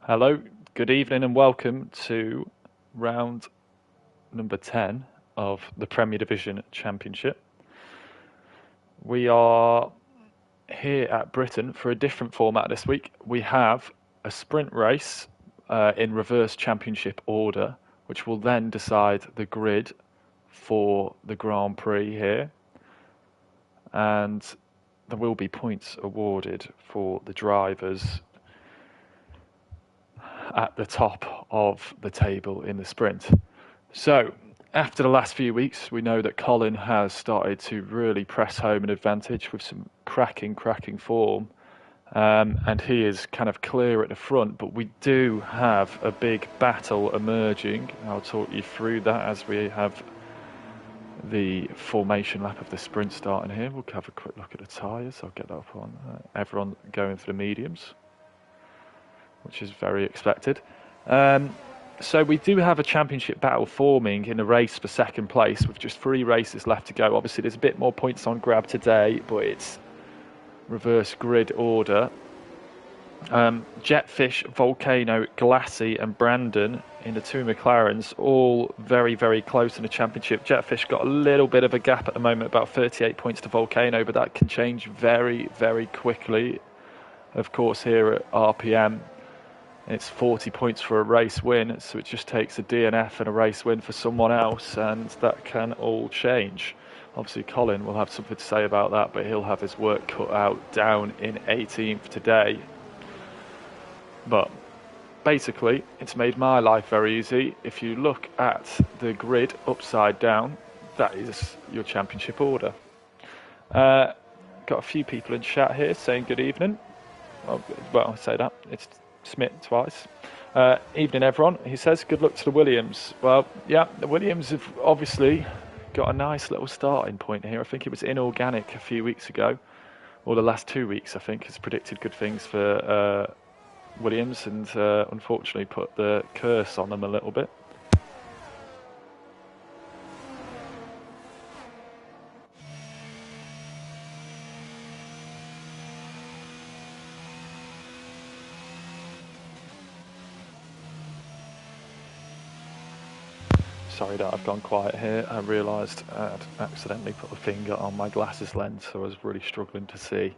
Hello, good evening, and welcome to round number 10 of the Premier Division Championship. We are here at Britain for a different format this week. We have a sprint race in reverse championship order, which will then decide the grid for the Grand Prix here. And there will be points awarded for the drivers at the top of the table in the sprint. So, after the last few weeks, we know that Colin has started to really press home an advantage with some cracking form. And he is kind of clear at the front, but we do have a big battle emerging. I'll talk you through that as we have the formation lap of the sprint starting here. We'll have a quick look at the tyres. I'll get that up on everyone going for the mediums, which is very expected. So we do have a championship battle forming in a race for second place with just 3 races left to go. Obviously, there's a bit more points on grab today, but it's reverse grid order. Jetfish, Volcano, Glassy and Brandon in the 2 McLarens, all very close in the championship. Jetfish got a little bit of a gap at the moment, about 38 points to Volcano, but that can change very quickly. Of course, here at RPM, it's 40 points for a race win, so it just takes a DNF and a race win for someone else, and that can all change. Obviously, Colin will have something to say about that, but he'll have his work cut out down in 18th today. But basically, it's made my life very easy. If you look at the upside down, that is your championship order. Got a few people in chat here saying good evening. Well, I say that. It's Smith twice. Evening, everyone. He says, good luck to the Williams. Well, yeah, the Williams have obviously got a nice little starting point here. I think it was Inorganic a few weeks ago, or the last 2 weeks, I think, has predicted good things for Williams and unfortunately put the curse on them a little bit. Sorry that I've gone quiet here. I realised I'd accidentally put a finger on my glasses lens, so I was really struggling to see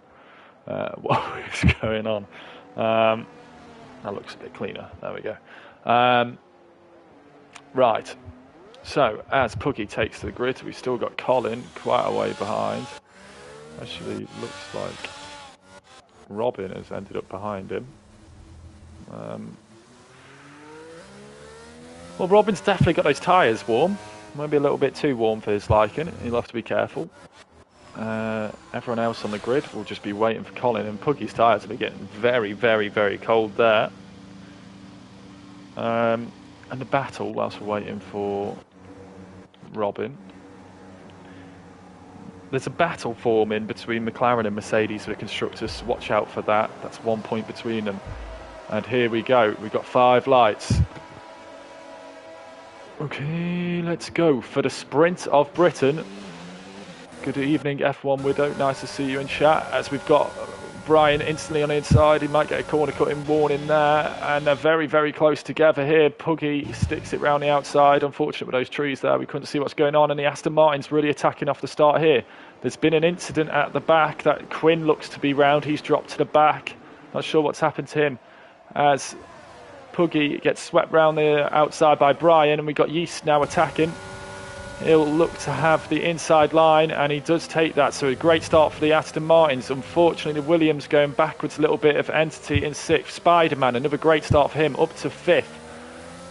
what was going on. That looks a bit cleaner. There we go. Right. So, as Puggy takes to the grid, we've still got Colin quite a way behind. Actually, looks like Robin has ended up behind him. Well, Robin's definitely got those tyres warm. Maybe a little bit too warm for his liking. He'll have to be careful. Everyone else on the grid will just be waiting for Colin, and Puggy's tyres will be getting very cold there. And the battle, whilst we're waiting for Robin, there's a battle forming between McLaren and Mercedes for the constructors, so watch out for that. That's 1 point between them. And here we go. We've got 5 lights. Okay, let's go for the sprint of Britain. Good evening, F1 Widow. Nice to see you in chat. As we've got Brian instantly on the inside. He might get a corner cutting warning there. And they're very close together here. Puggy sticks it round the outside. Unfortunate with those trees there. We couldn't see what's going on. And the Aston Martin's really attacking off the start here. There's been an incident at the back. That Quinn looks to be round. He's dropped to the back. Not sure what's happened to him. As Puggy gets swept round the outside by Brian, and we've got Yeast now attacking. He'll look to have the inside line, and he does take that, so a great start for the Aston Martins. Unfortunately, the Williams going backwards a little bit of Entity in 6th. Spider-Man, another great start for him, up to 5th.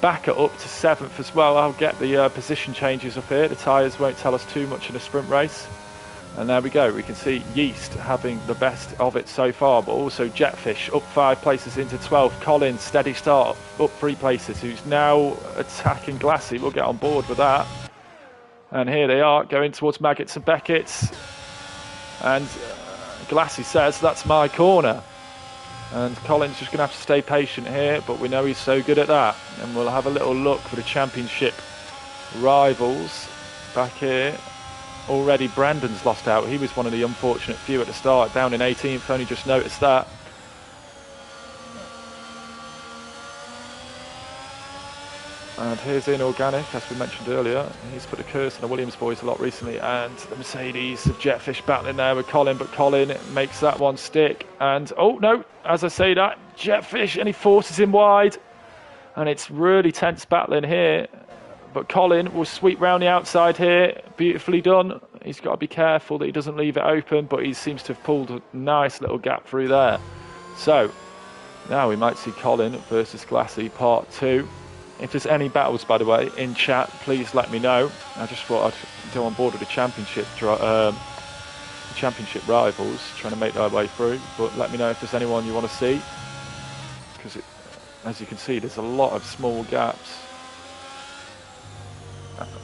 Backer up to 7th as well. I'll get the position changes up here. The tyres won't tell us too much in a sprint race. And there we go. We can see Yeast having the best of it so far, but also Jetfish up 5 places into 12th. Collins, steady start, up 3 places, who's now attacking Glassy. We'll get on board with that. And here they are, going towards Maggots and Beckett's. And Glassy says, that's my corner. And Collins just going to have to stay patient here, but we know he's so good at that. And we'll have a little look for the championship rivals back here. Already Brandon's lost out. He was one of the unfortunate few at the start, down in 18th, only just noticed that. And here's Inorganic, as we mentioned earlier. He's put a curse on the Williams boys a lot recently, and the Mercedes of Jetfish battling there with Colin, but Colin makes that one stick. And, oh no, as I say that, Jetfish, and he forces him wide. And it's really tense battling here. But Colin will sweep round the outside here. Beautifully done. He's got to be careful that he doesn't leave it open, but he seems to have pulled a nice little gap through there. So, now we might see Colin versus Glassy Part 2. If there's any battles, by the way, in chat, please let me know. I just thought I'd go on board with the championship rivals, trying to make their way through. But let me know if there's anyone you want to see, because as you can see, there's a lot of small gaps.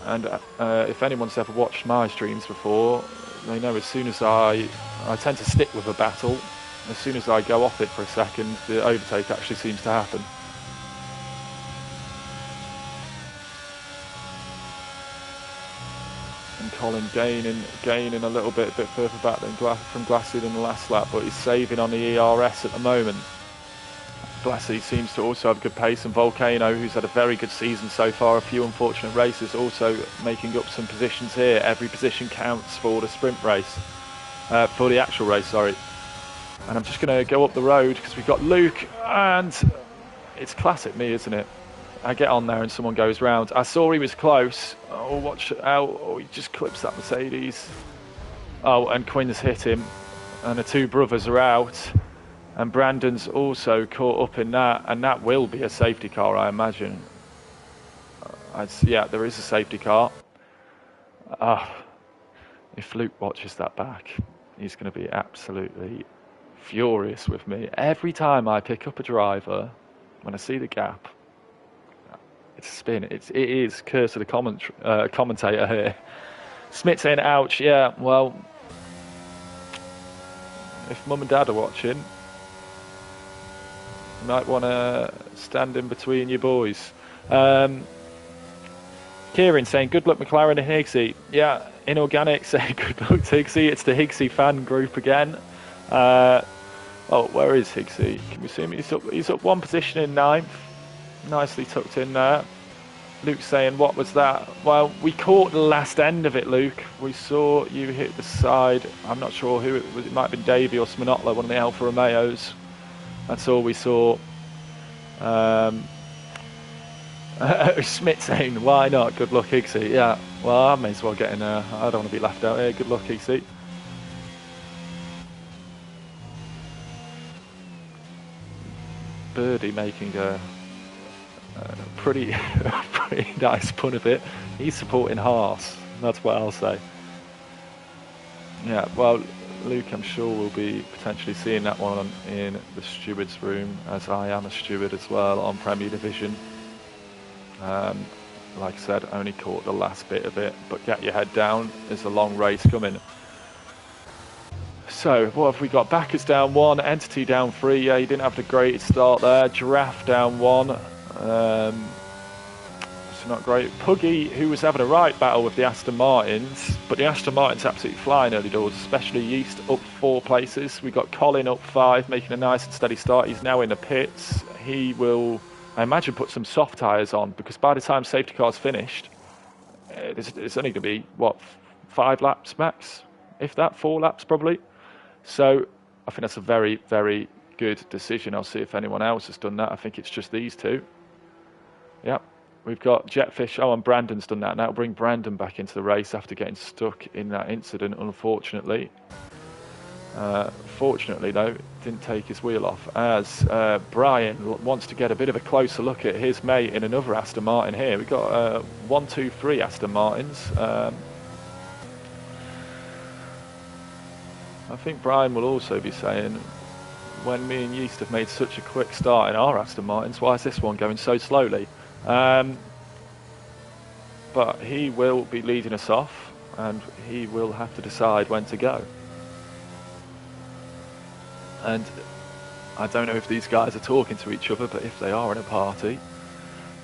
And if anyone's ever watched my streams before, they know as soon as I tend to stick with a battle, as soon as I go off it for a second, the overtake actually seems to happen. And Colin gaining a little bit further back from Glassy than the last lap, but he's saving on the ERS at the moment. Glassy seems to also have good pace, and Volcano, who's had a very good season so far, a few unfortunate races, also making up some positions here. Every position counts for the sprint race, for the actual race, sorry. And I'm just going to go up the road because we've got Luke, and it's classic me, isn't it? I get on there and someone goes round. I saw he was close. Oh, watch out. Oh, he just clips that Mercedes. Oh, and Quinn's hit him, and the two brothers are out. And Brandon's also caught up in that, and that will be a safety car, I imagine. Yeah, there is a safety car. If Luke watches that back, he's going to be absolutely furious with me. Every time I pick up a driver, when I see the gap, it's a spin. It is curse of the commentator here. Smith saying, ouch, yeah, well, if mum and dad are watching, you might want to stand in between your boys. Kieran saying, good luck McLaren and Higgsy. Yeah, Inorganic saying, good luck to Higgsy. It's the Higgsy fan group again. Oh, where is Higgsy? Can we see him? He's up one position in 9th. Nicely tucked in there. Luke saying, what was that? Well, we caught the last end of it, Luke. We saw you hit the side. I'm not sure who it was. It might have been Davey or Sminotla, one of the Alfa Romeos. That's all we saw. Schmidt saying, why not? Good luck, Higgsy. Yeah, well, I may as well get in there. I don't want to be left out here. Good luck, Higgsy. Birdie making a pretty nice pun of it. He's supporting Haas. That's what I'll say. Yeah, well, Luke, I'm sure we'll be potentially seeing that one in the steward's room, as I am a steward as well on Premier Division. Like I said, only caught the last bit of it, but get your head down. There's a long race coming. So, what have we got? Backers down 1, Entity down 3. Yeah, he didn't have the greatest start there. Giraffe down 1. It's not great. Puggy, who was having a right battle with the Aston Martins, but the Aston Martins absolutely flying early doors, especially Yeast up 4 places. We got Colin up 5, making a nice and steady start. He's now in the pits. He will, I imagine, put some soft tyres on, because by the time safety car's finished, it's only going to be, what, 5 laps max? If that, 4 laps probably. So I think that's a very, very good decision. I'll see if anyone else has done that. I think it's just these two. Yep. We've got Jetfish. Oh, and Brandon's done that. Now bring Brandon back into the race after getting stuck in that incident, unfortunately. Fortunately, though, didn't take his wheel off, as Brian wants to get a bit of a closer look at his mate in another Aston Martin here. We've got 1, 2, 3 Aston Martins. I think Brian will also be saying, when me and Yeast have made such a quick start in our Aston Martins, why is this one going so slowly? But he will be leading us off, and he will have to decide when to go. And I don't know if these guys are talking to each other, but if they are in a party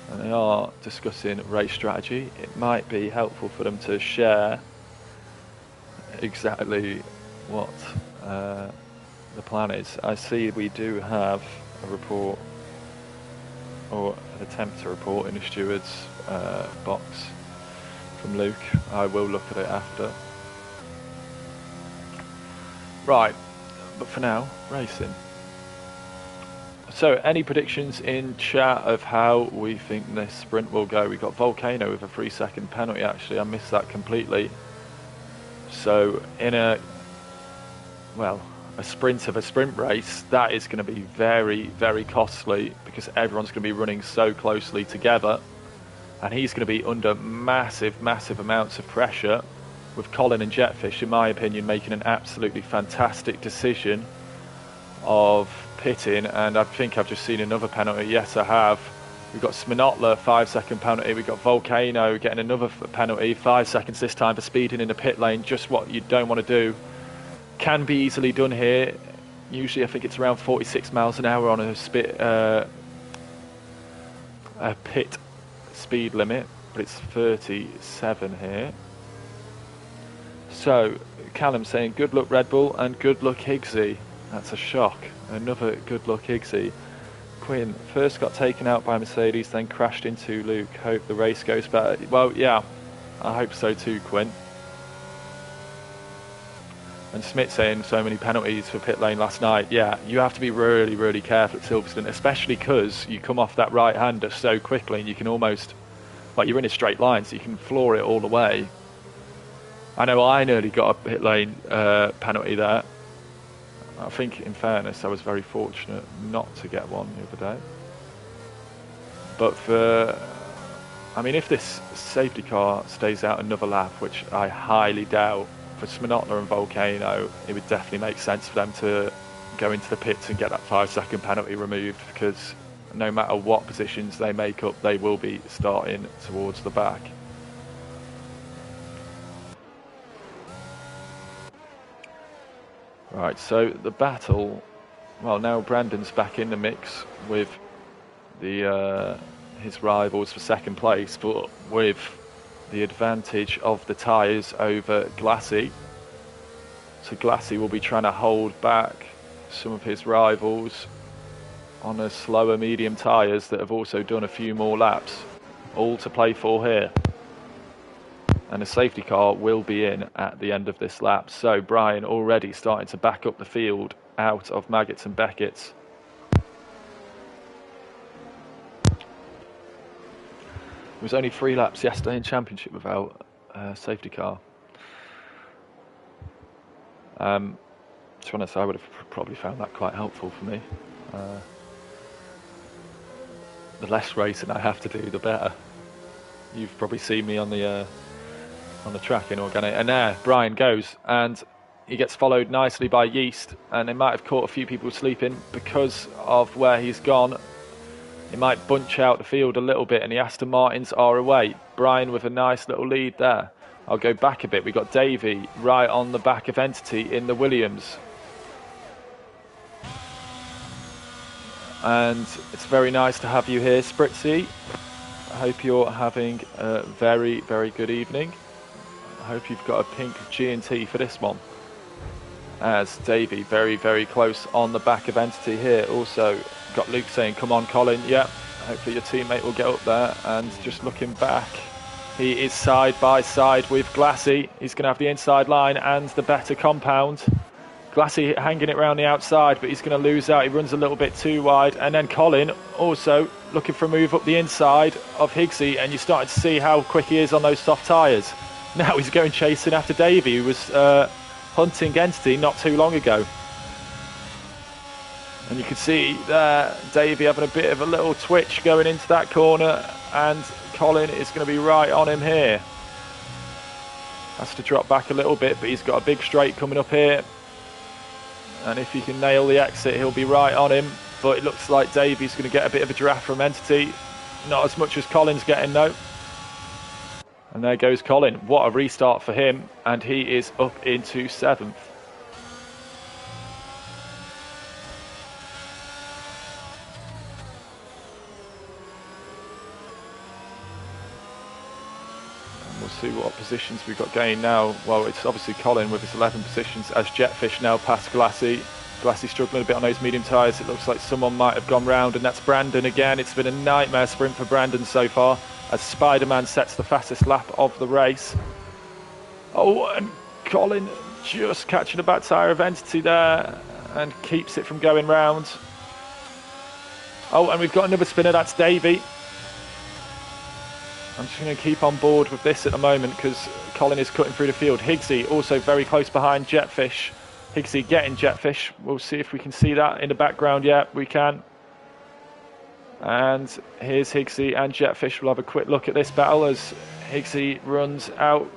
and they are discussing race strategy, it might be helpful for them to share exactly what the plan is. I see we do have a report or an attempt to report in the steward's box from Luke. I will look at it after. Right, but for now, racing. So, any predictions in chat of how we think this sprint will go? We've got Volcano with a 3-second penalty, actually. I missed that completely. So, in a sprint of a sprint race, that is going to be very, very costly because everyone's going to be running so closely together. And he's going to be under massive, massive amounts of pressure, with Colin and Jetfish, in my opinion, making an absolutely fantastic decision of pitting. And I think I've just seen another penalty. Yes, I have. We've got Sminotla, 5-second penalty. We've got Volcano getting another penalty, 5 seconds this time for speeding in the pit lane. Just what you don't want to do. Can be easily done here. Usually I think it's around 46 miles an hour on a pit speed limit, but it's 37 here. So, Callum saying, good luck Red Bull and good luck Higgsy. That's a shock. Another good luck Higgsy. Quinn, first got taken out by Mercedes, then crashed into Luke. Hope the race goes better. Well, yeah, I hope so too, Quinn. And Smith saying so many penalties for pit lane last night. Yeah, you have to be really, really careful at Silverstone, especially because you come off that right-hander so quickly and you can almost, like, you're in a straight line, so you can floor it all the way. I know I nearly got a pit lane penalty there. I think, in fairness, I was very fortunate not to get one the other day. But I mean, if this safety car stays out another lap, which I highly doubt, for Sminotla and Volcano, it would definitely make sense for them to go into the pits and get that 5-second penalty removed, because no matter what positions they make up, they will be starting towards the back. Right, so the battle, well, now Brandon's back in the mix with his rivals for second place, but with the advantage of the tyres over Glassy. So Glassy will be trying to hold back some of his rivals on a slower medium tyres that have also done a few more laps, all to play for here. And a safety car will be in at the end of this lap. So Brian already starting to back up the field out of Maggots and Beckett's. There was only 3 laps yesterday in Championship without a safety car. To be honest, I would have probably found that quite helpful for me. The less racing I have to do, the better. You've probably seen me on the track in Organic, and there Brian goes, and he gets followed nicely by Yeast, and they might have caught a few people sleeping because of where he's gone. He might bunch out the field a little bit, and the Aston Martins are away. Brian with a nice little lead there. I'll go back a bit. We've got Davey right on the back of Entity in the Williams. And it's very nice to have you here, Spritzy. I hope you're having a very, very good evening. I hope you've got a pink G&T for this one. As Davey very, very close on the back of Entity here. Also got Luke saying, come on, Colin. Yeah, hopefully your teammate will get up there. And just looking back, he is side by side with Glassy. He's going to have the inside line and the better compound. Glassy hanging it around the outside, but he's going to lose out. He runs a little bit too wide. And then Colin also looking for a move up the inside of Higgsy. And you're starting to see how quick he is on those soft tyres. Now he's going chasing after Davey, who was hunting Entity not too long ago. And you can see there Davey having a bit of a little twitch going into that corner, and Colin is going to be right on him here. Has to drop back a little bit, but he's got a big straight coming up here. And if he can nail the exit, he'll be right on him. But it looks like Davey's going to get a bit of a draft from Entity. Not as much as Colin's getting, though. And there goes Colin. What a restart for him. And he is up into 7th. And we'll see what positions we've got gained now. Well, it's obviously Colin with his 11 positions as Jetfish now past Glassy. Glassy struggling a bit on those medium tyres. It looks like someone might have gone round, and that's Brandon again. It's been a nightmare sprint for Brandon so far, as Spider-Man sets the fastest lap of the race. Oh, and Colin just catching a back tyre of Entity there and keeps it from going round. Oh, and we've got another spinner, that's Davey. I'm just going to keep on board with this at the moment because Colin is cutting through the field. Higgsy also very close behind Jetfish. Higgsy getting Jetfish. We'll see if we can see that in the background. Yeah, we can. And here's Higgsy and Jetfish. We'll have a quick look at this battle as Higgsy runs out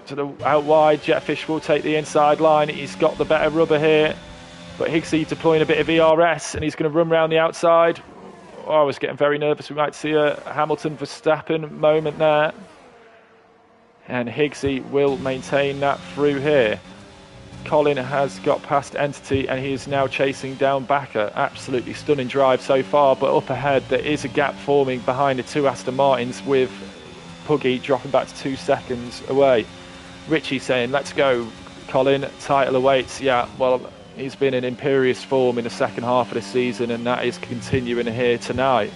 wide. Jetfish will take the inside line. He's got the better rubber here. But Higgsy deploying a bit of ERS and he's going to run around the outside. Oh, I was getting very nervous. We might see a Hamilton-Verstappen moment there. And Higgsy will maintain that through here. Colin has got past Entity and he is now chasing down Backer. Absolutely stunning drive so far, but up ahead there is a gap forming behind the two Aston Martins with Puggy dropping back to 2 seconds away. Richie saying, let's go, Colin, title awaits. Yeah, well, he's been in imperious form in the second half of the season and that is continuing here tonight.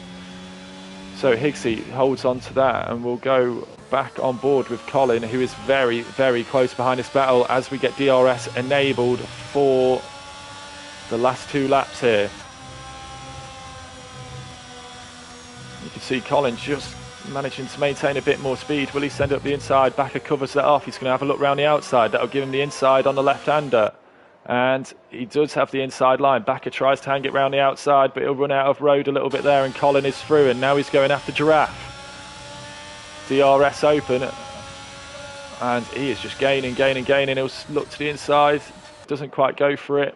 So Higgsy holds on to that and we'll go back on board with Colin, who is very, very close behind this battle as we get DRS enabled for the last 2 laps here. You can see Colin just managing to maintain a bit more speed. Will he send up the inside? Backer covers that off. He's going to have a look round the outside. That'll give him the inside on the left-hander. And he does have the inside line. Backer tries to hang it round the outside, but he'll run out of road a little bit there, and Colin is through, and now he's going after Giraffe. DRS open, and he is just gaining. He'll look to the inside, doesn't quite go for it.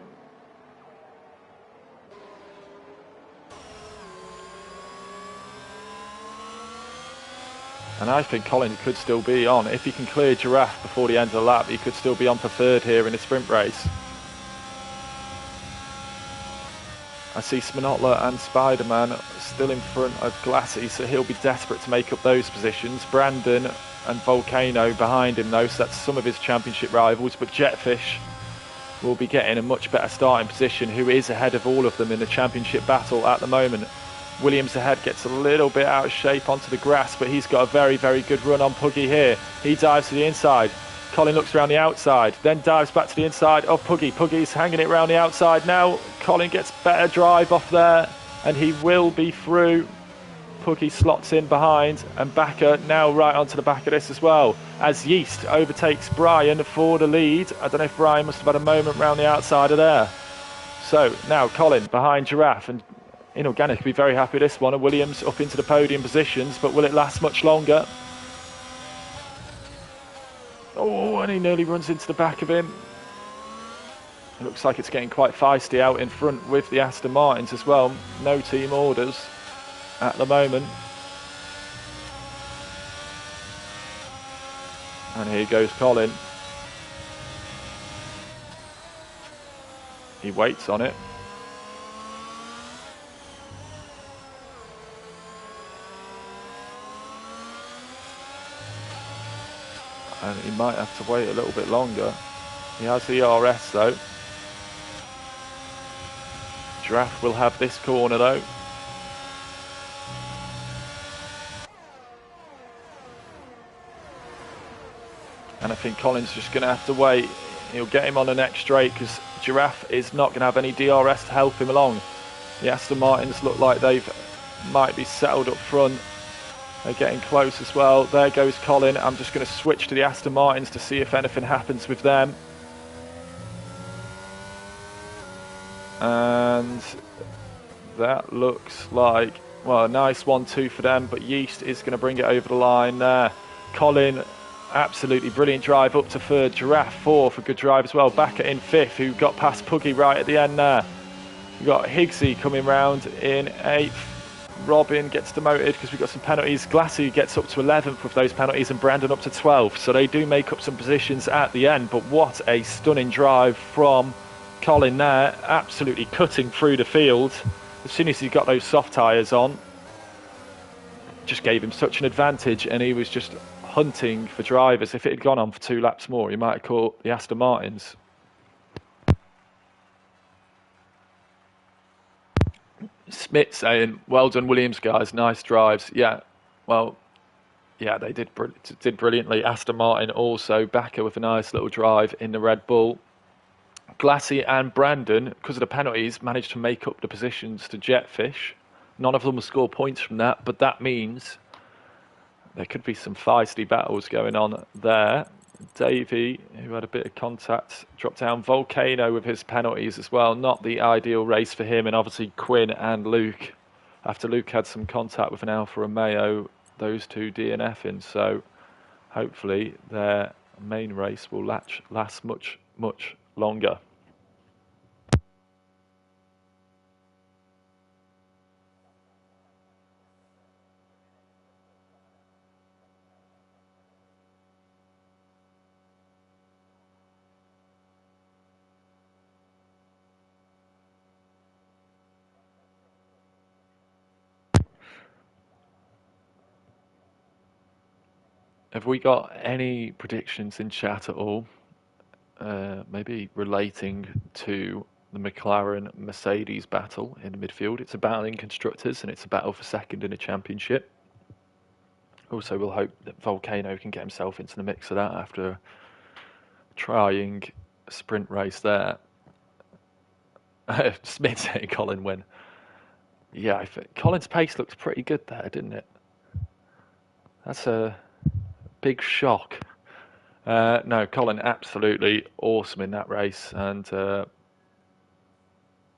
And I think Colin could still be on. If he can clear Giraffe before the end of the lap, he could still be on for third here in a sprint race. I see Sminotla and Spider-Man still in front of Glassy, so he'll be desperate to make up those positions. Brandon and Volcano behind him though, so that's some of his championship rivals, but Jetfish will be getting a much better starting position, who is ahead of all of them in the championship battle at the moment. Williams ahead gets a little bit out of shape onto the grass, but he's got a very, very good run on Puggy here. He dives to the inside. Colin looks around the outside, then dives back to the inside of Puggy. Puggy's hanging it around the outside now. Colin gets better drive off there, and he will be through. Puggy slots in behind, and Backer now right onto the back of this as well, as Yeast overtakes Brian for the lead. I don't know if Brian must have had a moment round the outside of there. So now Colin behind Giraffe, and Inorganic will be very happy with this one, and Williams up into the podium positions, but will it last much longer? Oh, and he nearly runs into the back of him. It looks like it's getting quite feisty out in front with the Aston Martins as well. No team orders at the moment. And here goes Colin. He waits on it. And he might have to wait a little bit longer. He has the ERS though. Giraffe will have this corner though. And I think Colin's just going to have to wait. He'll get him on the next straight because Giraffe is not going to have any DRS to help him along. The Aston Martins look like they've might be settled up front. They're getting close as well. There goes Colin. I'm just going to switch to the Aston Martins to see if anything happens with them. And that looks like, well, a nice 1-2 for them, but Yeast is going to bring it over the line there. Colin, absolutely brilliant drive up to third. Giraffe fourth, a good drive as well. Backer in fifth, who got past Puggy right at the end there. We've got Higgsy coming round in eighth. Robin gets demoted because we've got some penalties. Glassy gets up to 11th with those penalties, and Brandon up to 12th. So they do make up some positions at the end. But what a stunning drive from Colin there. Absolutely cutting through the field. As soon as he got those soft tyres on, just gave him such an advantage, and he was just hunting for drivers. If it had gone on for 2 laps more, he might have caught the Aston Martins. Smith saying, well done, Williams, guys. Nice drives. Yeah, well, yeah, they did brilliantly. Aston Martin also, Backer with a nice little drive in the Red Bull. Glassy and Brandon, because of the penalties, managed to make up the positions to Jetfish. None of them will score points from that, but that means there could be some feisty battles going on there. Davey, who had a bit of contact, dropped down. Volcano with his penalties as well. Not the ideal race for him. And obviously Quinn and Luke. After Luke had some contact with an Alfa Romeo, those two DNFing. So hopefully their main race will last much, much longer. Have we got any predictions in chat at all? Maybe relating to the McLaren-Mercedes battle in the midfield. It's a battle in constructors and it's a battle for second in a championship. Also, we'll hope that Volcano can get himself into the mix of that after trying a sprint race there. Smith saying Colin win. Yeah, I think Colin's pace looked pretty good there, didn't it? That's a big shock. No, Colin absolutely awesome in that race, and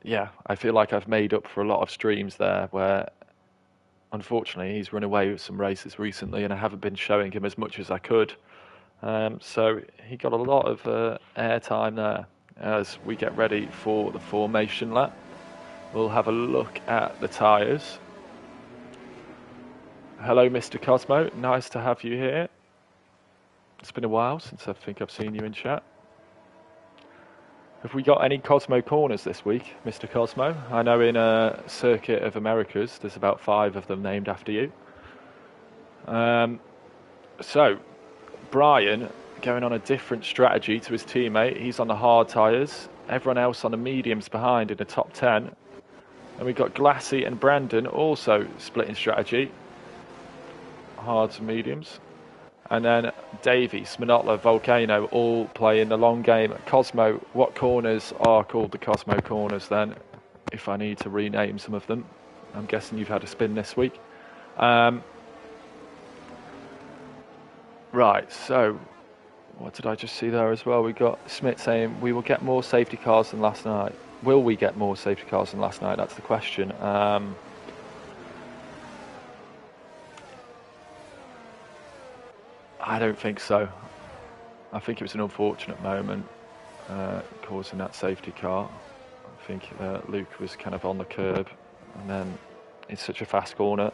yeah, I feel like I've made up for a lot of streams there where unfortunately he's run away with some races recently and I haven't been showing him as much as I could. So he got a lot of airtime there as we get ready for the formation lap. We'll have a look at the tyres. Hello, Mr. Cosmo. Nice to have you here. It's been a while since I think I've seen you in chat. Have we got any Cosmo corners this week, Mr. Cosmo? I know in a Circuit of Americas, there's about 5 of them named after you. So, Brian going on a different strategy to his teammate. He's on the hard tyres. Everyone else on the mediums behind in the top 10. And we've got Glassy and Brandon also splitting strategy. Hards and mediums. And then Davey, Sminotla, Volcano all playing the long game. Cosmo, what corners are called the Cosmo corners then? If I need to rename some of them. I'm guessing you've had a spin this week. Right, so what did I just see there as well? We got Smith saying we will get more safety cars than last night. Will we get more safety cars than last night? That's the question. I don't think so. I think it was an unfortunate moment causing that safety car. I think Luke was kind of on the curb and then it's such a fast corner.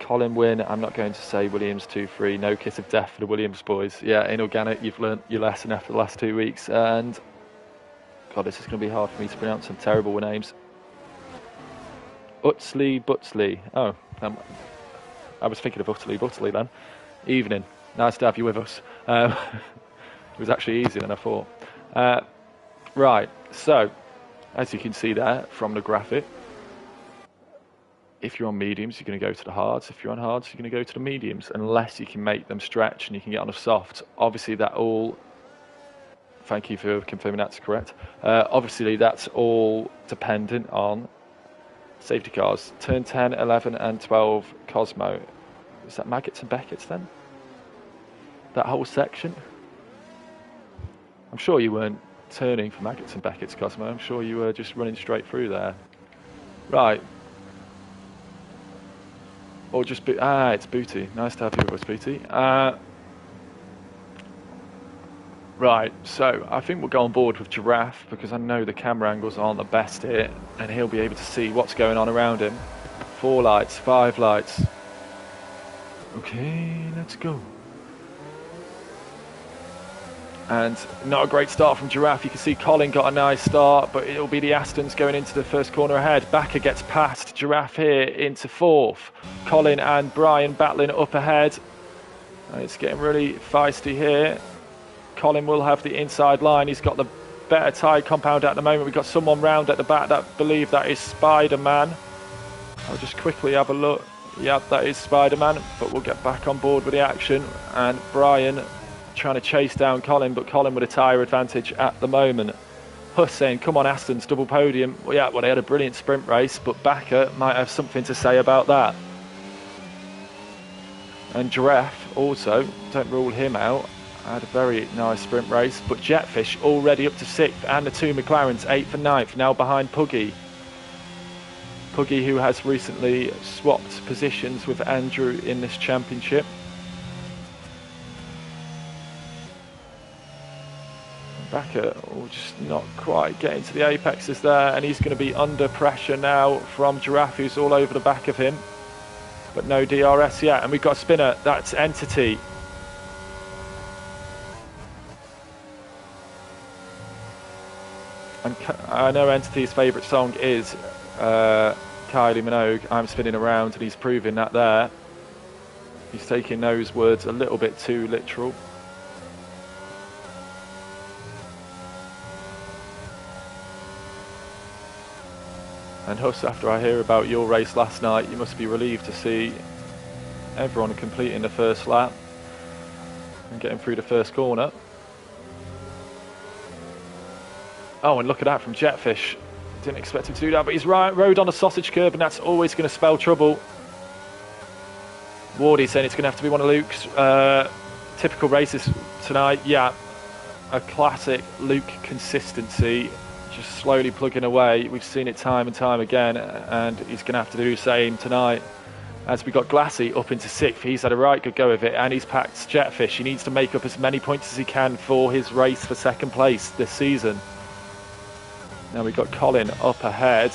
Colin win. I'm not going to say Williams 2-3. No kiss of death for the Williams boys. Yeah, inorganic, you've learnt your lesson after the last 2 weeks. And God, this is going to be hard for me to pronounce some terrible names. Butsley. Oh, I was thinking of Buttley then. Evening. Nice to have you with us. It was actually easier than I thought. Right, so as you can see there from the graphic, if you're on mediums, you're going to go to the hards. If you're on hards, you're going to go to the mediums, unless you can make them stretch and you can get on a soft. Obviously, that all... Thank you for confirming that's correct. Obviously, that's all dependent on safety cars. Turn 10, 11 and 12, Cosmo. Is that Maggots and Beckett's then? That whole section? I'm sure you weren't turning for Maggots and Beckett's, Cosmo. I'm sure you were just running straight through there. Right. Or just... it's Booty. Nice to have you with us, Booty. Right, so I think we'll go on board with Giraffe because I know the camera angles aren't the best here and he'll be able to see what's going on around him. 4 lights, 5 lights. Okay, let's go. And not a great start from Giraffe. You can see Colin got a nice start, but it'll be the Astons going into the first corner ahead. Backer gets past Giraffe here into 4th. Colin and Brian battling up ahead. It's getting really feisty here. Colin will have the inside line. He's got the better tyre compound at the moment. We've got someone round at the back that believe that is Spider-Man. I'll just quickly have a look. Yep, that is Spider-Man, but we'll get back on board with the action. And Brian trying to chase down Colin, but Colin with a tyre advantage at the moment. Huss saying, come on Aston's double podium. Well, yeah, well, they had a brilliant sprint race, but Bakker might have something to say about that. And Giraffe also, don't rule him out, had a very nice sprint race, but Jetfish already up to 6th, and the two McLarens 8th and 9th, now behind Puggy. Puggy, who has recently swapped positions with Andrew in this championship. Bakker just not quite getting to the apexes there, and he's going to be under pressure now from Giraffe, who's all over the back of him, but no DRS yet. And we've got a spinner, that's Entity. And I know Entity's favourite song is Kylie Minogue, I'm Spinning Around, and he's proving that there. He's taking those words a little bit too literal. And Huss, after I hear about your race last night, you must be relieved to see everyone completing the first lap and getting through the first corner. Oh, and look at that from Jetfish. Didn't expect him to do that, but he's rode on a sausage curb, and that's always going to spell trouble. Wardy saying it's going to have to be one of Luke's typical races tonight. Yeah, a classic Luke consistency. Just slowly plugging away. We've seen it time and time again, and he's going to have to do the same tonight. As we got Glassy up into 6th, he's had a right good go of it, and he's packed Jetfish. He needs to make up as many points as he can for his race for 2nd place this season. Now we've got Colin up ahead,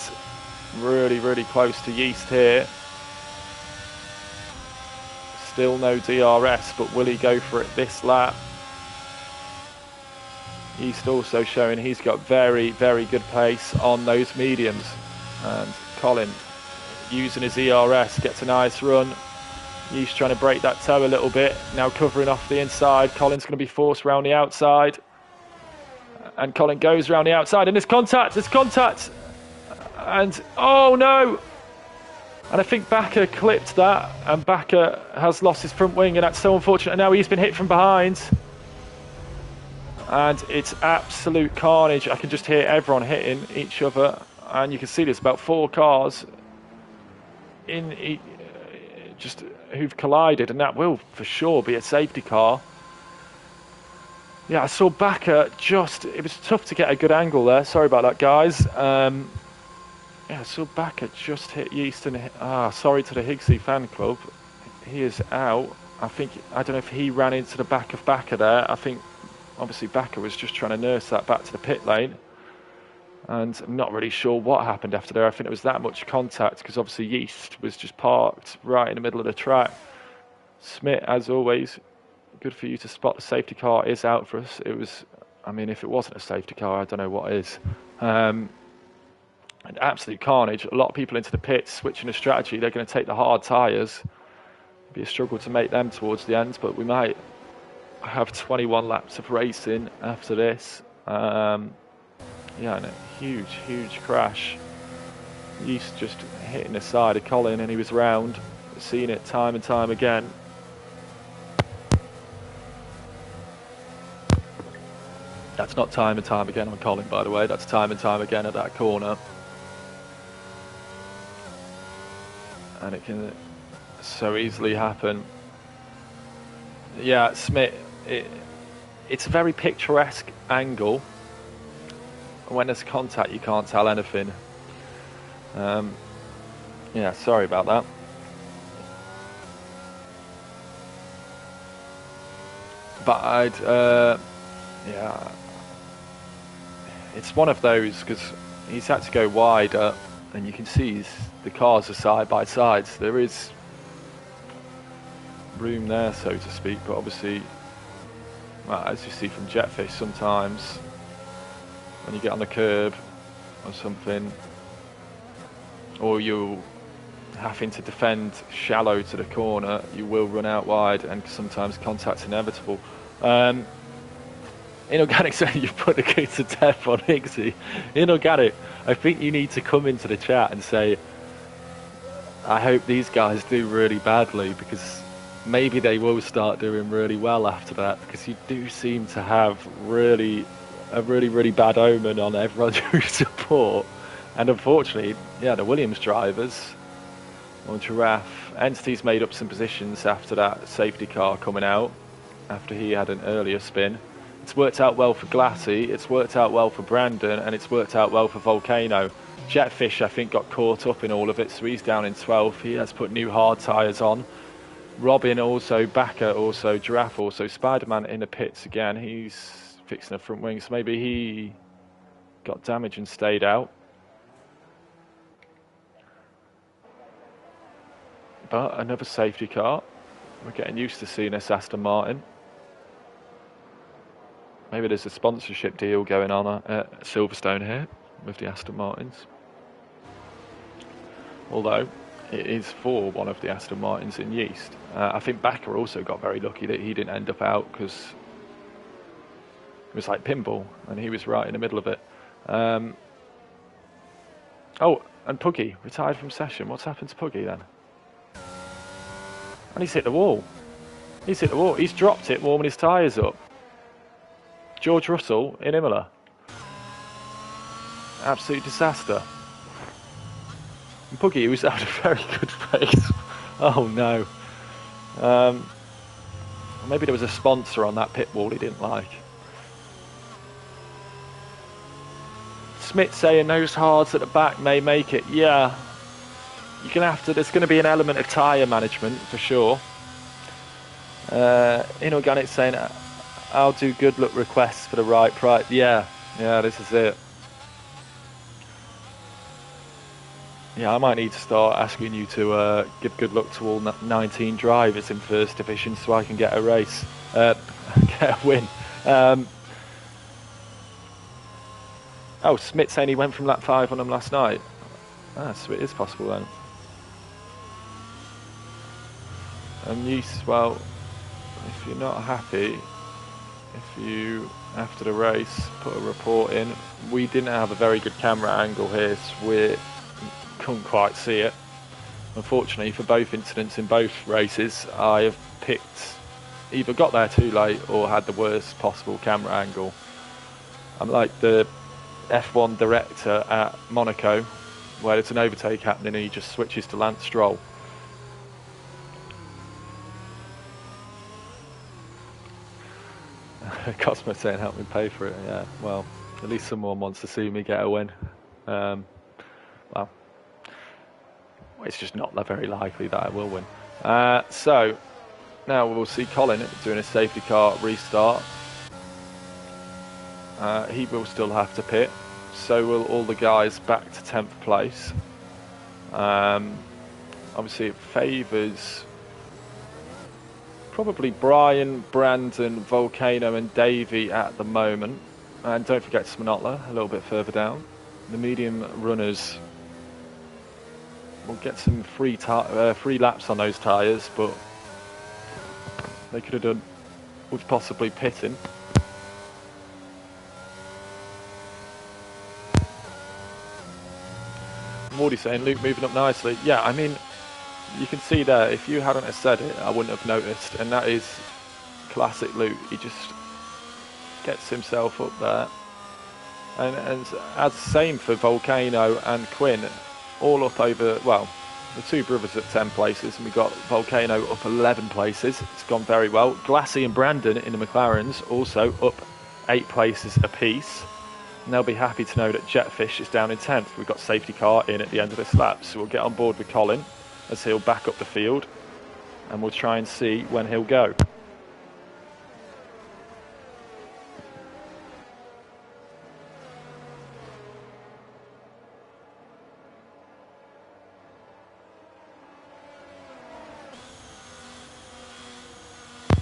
really, really close to Yeast here. Still no DRS, but will he go for it this lap? Yeast also showing he's got very, very good pace on those mediums. And Colin using his ERS, gets a nice run. Yeast trying to break that toe a little bit. Now covering off the inside. Colin's going to be forced around the outside. And Colin goes around the outside, and there's contact. And oh no! And I think Bakker clipped that, and Bakker has lost his front wing, and that's so unfortunate. And now he's been hit from behind. And it's absolute carnage. I can just hear everyone hitting each other, and you can see there's about 4 cars just who've collided, and that will for sure be a safety car. Yeah, I saw Bakker it was tough to get a good angle there. Sorry about that, guys. Yeah, I saw Bakker just hit Yeast, and sorry to the Higgsy fan club. He is out. I don't know if he ran into the back of Bakker there. I think obviously Bakker was just trying to nurse that back to the pit lane, and I'm not really sure what happened after there. I think it was that much contact, because obviously Yeast was just parked right in the middle of the track. Smith, as always, good for you to spot. The safety car is out for us. It was, I mean, if it wasn't a safety car, I don't know what is. An absolute carnage. A lot of people into the pits switching the strategy. They're going to take the hard tyres. It'll be a struggle to make them towards the end, but we might have 21 laps of racing after this. Yeah, and a huge crash. Yeast just hitting the side of Colin, and he was round. Seen it time and time again. That's not time and time again on Colin, by the way. That's time and time again at that corner. And it can so easily happen. Yeah, Smith, it's a very picturesque angle. When there's contact, you can't tell anything. Yeah, sorry about that. But yeah, it's one of those, because he's had to go wider, and you can see the cars are side by side, so there is room there, so to speak. But obviously, well, as you see from Jetfish, sometimes when you get on the curb or something, or you're having to defend shallow to the Inorganic saying you've put the kid to death on Higgsy. Inorganic, I think you need to come into the chat and say, I hope these guys do really badly, because maybe they will start doing really well after that, because you do seem to have a really bad omen on everyone you support. And unfortunately, yeah, the Williams drivers on Giraffe, Entity's made up some positions after that safety car coming out, after he had an earlier spin. It's worked out well for Glassy, it's worked out well for Brandon, and it's worked out well for Volcano. Jetfish, I think, got caught up in all of it, so he's down in 12th. He has put new hard tyres on. Robin also, Backer also, Giraffe also, Spider-Man in the pits again. He's fixing the front wing, so maybe he got damage and stayed out. But another safety car. We're getting used to seeing this Aston Martin. Maybe there's a sponsorship deal going on at Silverstone here with the Aston Martins. Although it is for one of the Aston Martins in Yeast. I think Backer also got very lucky that he didn't end up out, because it was like pinball and he was right in the middle of it. Oh, and Puggy retired from session. What's happened to Puggy then? And he's hit the wall. He's hit the wall. He's dropped it warming his tyres up. George Russell in Imola. Absolute disaster. And Puggy, who's had a very good race. Oh no. Maybe there was a sponsor on that pit wall he didn't like. Smith saying those hards at the back may make it. Yeah. You're gonna have to. There's going to be an element of tyre management for sure. Inorganic saying, I'll do good luck requests for the right price. Yeah, this is it. Yeah, I might need to start asking you to give good luck to all 19 drivers in first division so I can get a race, get a win. Oh, Smith saying he went from lap 5 on them last night. So it is possible then. And yes, well, if you're not happy, if you, after the race, put a report in. We didn't have a very good camera angle here, so we couldn't quite see it. Unfortunately, for both incidents in both races, I have picked, either got there too late or had the worst possible camera angle. I'm like the F1 director at Monaco, where there's an overtake happening and he just switches to Lance Stroll. Cosmo saying help me pay for it. Yeah, well, at least someone wants to see me get a win. Well, it's just not very likely that I will win. So now we'll see Colin doing a safety car restart. He will still have to pit. So will all the guys back to 10th place. Obviously it favours probably Brian, Brandon, Volcano and Davey at the moment. And don't forget Smanotla a little bit further down. The medium runners will get some free laps on those tyres, but they could have done with possibly pitting. Mordy saying Luke moving up nicely. Yeah, I mean, you can see there, if you hadn't have said it, I wouldn't have noticed. And that is classic Luke. He just gets himself up there. And as same for Volcano and Quinn, all up over, well, the two brothers at 10 places, and we got Volcano up 11 places. It's gone very well. Glassy and Brandon in the McLarens also up 8 places apiece. And they'll be happy to know that Jetfish is down in 10th. We've got safety car in at the end of this lap, so we'll get on board with Colin as he'll back up the field, and we'll try and see when he'll go.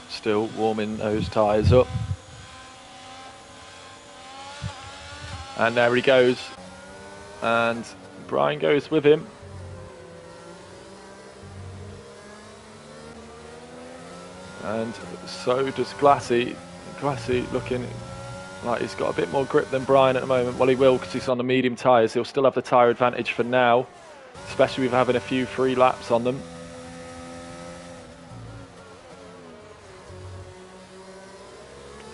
Still warming those tyres up. And there he goes. And Brian goes with him. And so does Glassy. Glassy looking like he's got a bit more grip than Brian at the moment. Well, he will because he's on the medium tyres. He'll still have the tyre advantage for now, especially with having a few free laps on them.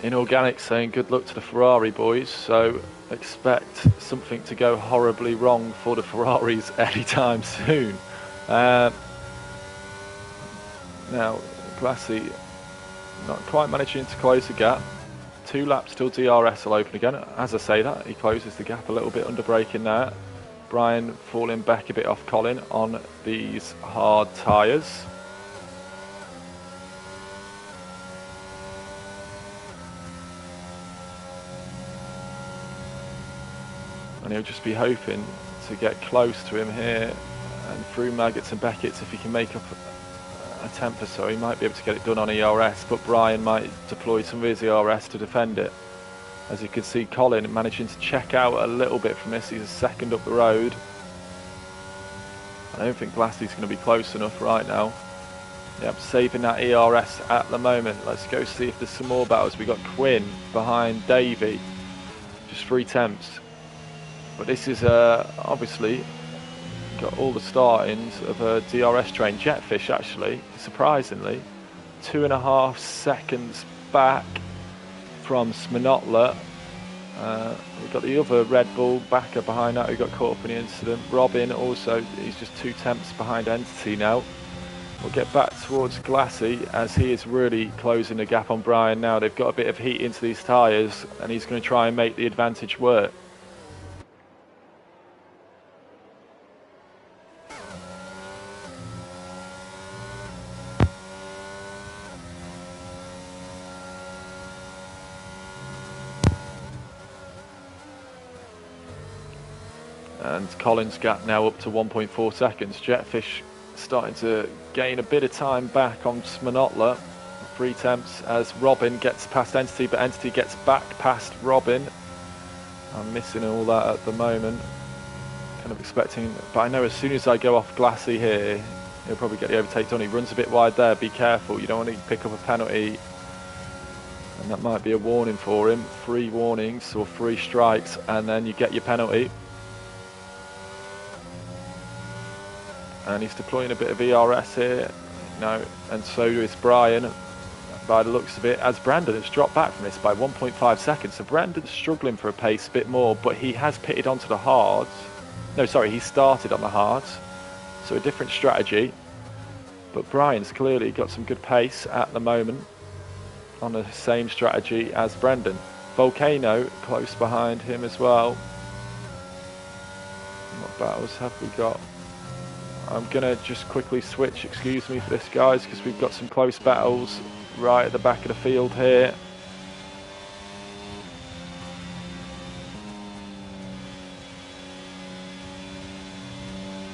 Inorganic saying good luck to the Ferrari boys, so expect something to go horribly wrong for the Ferraris anytime soon. Now, Glassy not quite managing to close the gap. 2 laps till DRS will open again. As I say that, he closes the gap a little bit under braking there. Brian falling back a bit off Colin on these hard tyres. And he'll just be hoping to get close to him here and through Maggots and Beckett's if he can make up a temp or so. He might be able to get it done on ERS, but Brian might deploy some of his ERS to defend it. As you can see, Colin managing to check out a little bit from this. He's a second up the road. I don't think Glassy's going to be close enough right now. Yep, saving that ERS at the moment. Let's go see if there's some more battles. We got Quinn behind Davey. Just 3 temps. But this is obviously got all the startings of a DRS train. Jetfish actually, surprisingly, 2.5 seconds back from Sminotla. We've got the other Red Bull backer behind that who got caught up in the incident. Robin also, he's just 2 temps behind Entity now. We'll get back towards Glassy as he is really closing the gap on Brian now. They've got a bit of heat into these tyres and he's going to try and make the advantage work. And Colin's gap now up to 1.4 seconds. Jetfish starting to gain a bit of time back on Sminotla. 3 temps as Robin gets past Entity, but Entity gets back past Robin. I'm missing all that at the moment. Kind of expecting, but I know as soon as I go off Glassy here, he'll probably get the overtake done. He runs a bit wide there, be careful. You don't want to pick up a penalty. And that might be a warning for him. 3 warnings or 3 strikes, and then you get your penalty. And he's deploying a bit of ERS here. No, and so is Brian, by the looks of it, as Brandon has dropped back from this by 1.5 seconds. So Brandon's struggling for a pace a bit more, but he has pitted onto the hards. No, sorry, he started on the hards. So a different strategy. But Brian's clearly got some good pace at the moment on the same strategy as Brandon. Volcano close behind him as well. What battles have we got? I'm going to just quickly switch, excuse me for this guys, because we've got some close battles right at the back of the field here.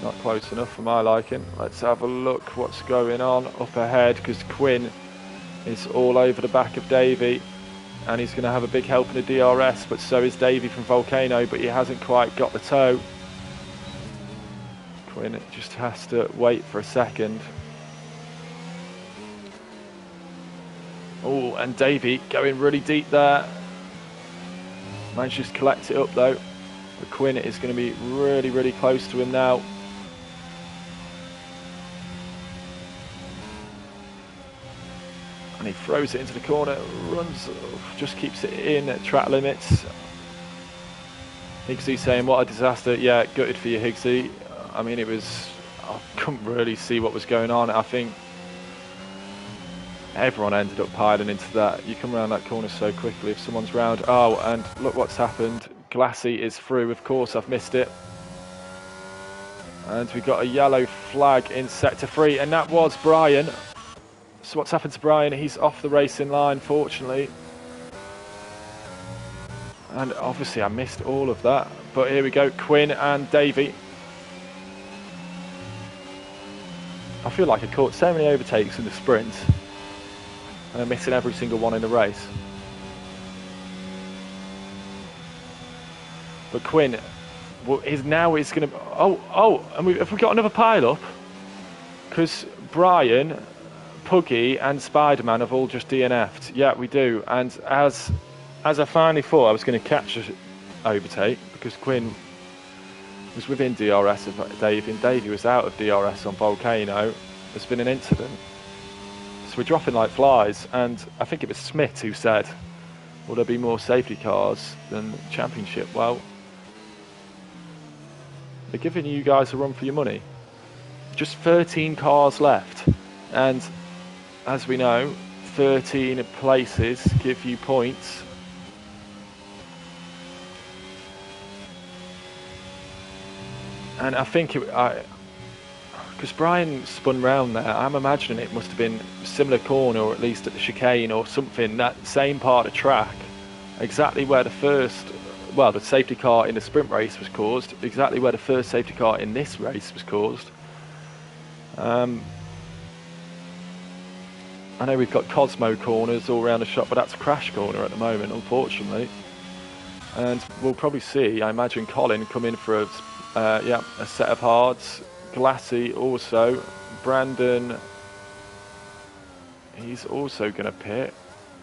Not close enough for my liking. Let's have a look what's going on up ahead, because Quinn is all over the back of Davey and he's going to have a big help in the DRS, but so is Davey from Volcano, but he hasn't quite got the toe. Quinn just has to wait for a second. Oh, and Davey going really deep there. Managed to collect it up though. But Quinn is going to be really, really close to him now. And he throws it into the corner, runs, just keeps it in at track limits. Higgsy saying, what a disaster. Yeah, gutted for you, Higgsy. I mean, it was, I couldn't really see what was going on. I think everyone ended up piling into that. You come around that corner so quickly if someone's round. Oh, and look what's happened. Glassy is through. Of course, I've missed it. And we've got a yellow flag in sector 3, and that was Brian. So what's happened to Brian? He's off the racing line, fortunately. And obviously I missed all of that. But here we go, Quinn and Davey. I feel like I caught so many overtakes in the sprint, and I'm missing every single one in the race. But Quinn, well, now is going to... and have we got another pile-up? Because Brian, Puggy and Spider-Man have all just DNF'd. Yeah, we do. And as as I finally thought I was going to catch an overtake, because Quinn was within DRS of Davey, and Davey was out of DRS on Volcano, there's been an incident. So we're dropping like flies, and I think it was Smith who said, will there be more safety cars than Championship? Well, they're giving you guys a run for your money. Just 13 cars left, and as we know, 13 places give you points. And I think because Brian spun round there, I'm imagining it must have been a similar corner, or at least at the chicane or something, that same part of track, exactly where the safety car in the sprint race was caused, exactly where the first safety car in this race was caused. I know we've got Cosmo corners all around the shop, but that's a crash corner at the moment, unfortunately. And we'll probably see, I imagine, Colin come in for a set of hards. Glassy also. Brandon, he's also going to pit.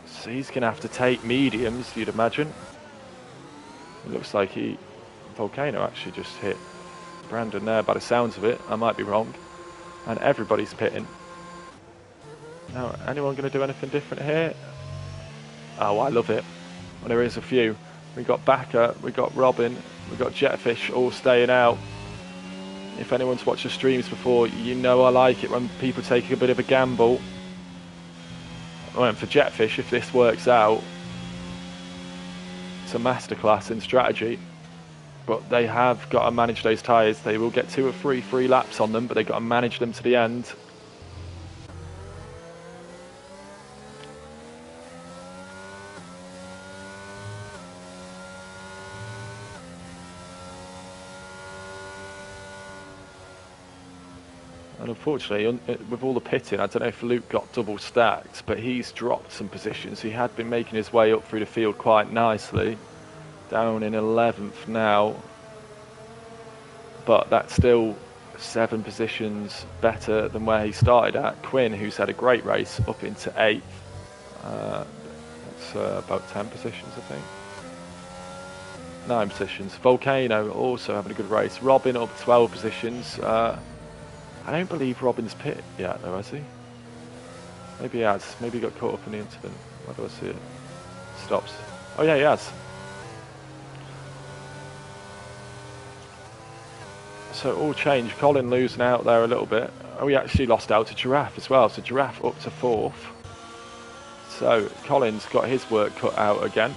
So he's going to have to take mediums, you'd imagine. It looks like Volcano actually just hit Brandon there by the sounds of it. I might be wrong. And everybody's pitting. Now, anyone going to do anything different here? Oh, I love it. Well, there is a few. We got Backer, we got Robin, we got Jetfish all staying out. If anyone's watched the streams before, you know I like it when people take a bit of a gamble. Well, and for Jetfish, if this works out, it's a masterclass in strategy. But they have got to manage those tyres. They will get 2 or 3 free laps on them, but they've got to manage them to the end. And unfortunately, with all the pitting, I don't know if Luke got double stacked, but he's dropped some positions. He had been making his way up through the field quite nicely. Down in 11th now. But that's still 7 positions better than where he started at. Quinn, who's had a great race, up into 8th. That's about 10 positions, I think. 9 positions. Volcano also having a good race. Robin up 12 positions. I don't believe Robin's pit yet, though, has he? Maybe he has. Maybe he got caught up in the incident. Where do I see it? Stops. Oh, yeah, he has. So all changed. Colin losing out there a little bit. Oh, he actually lost out to Giraffe as well. So Giraffe up to 4th. So Colin's got his work cut out again.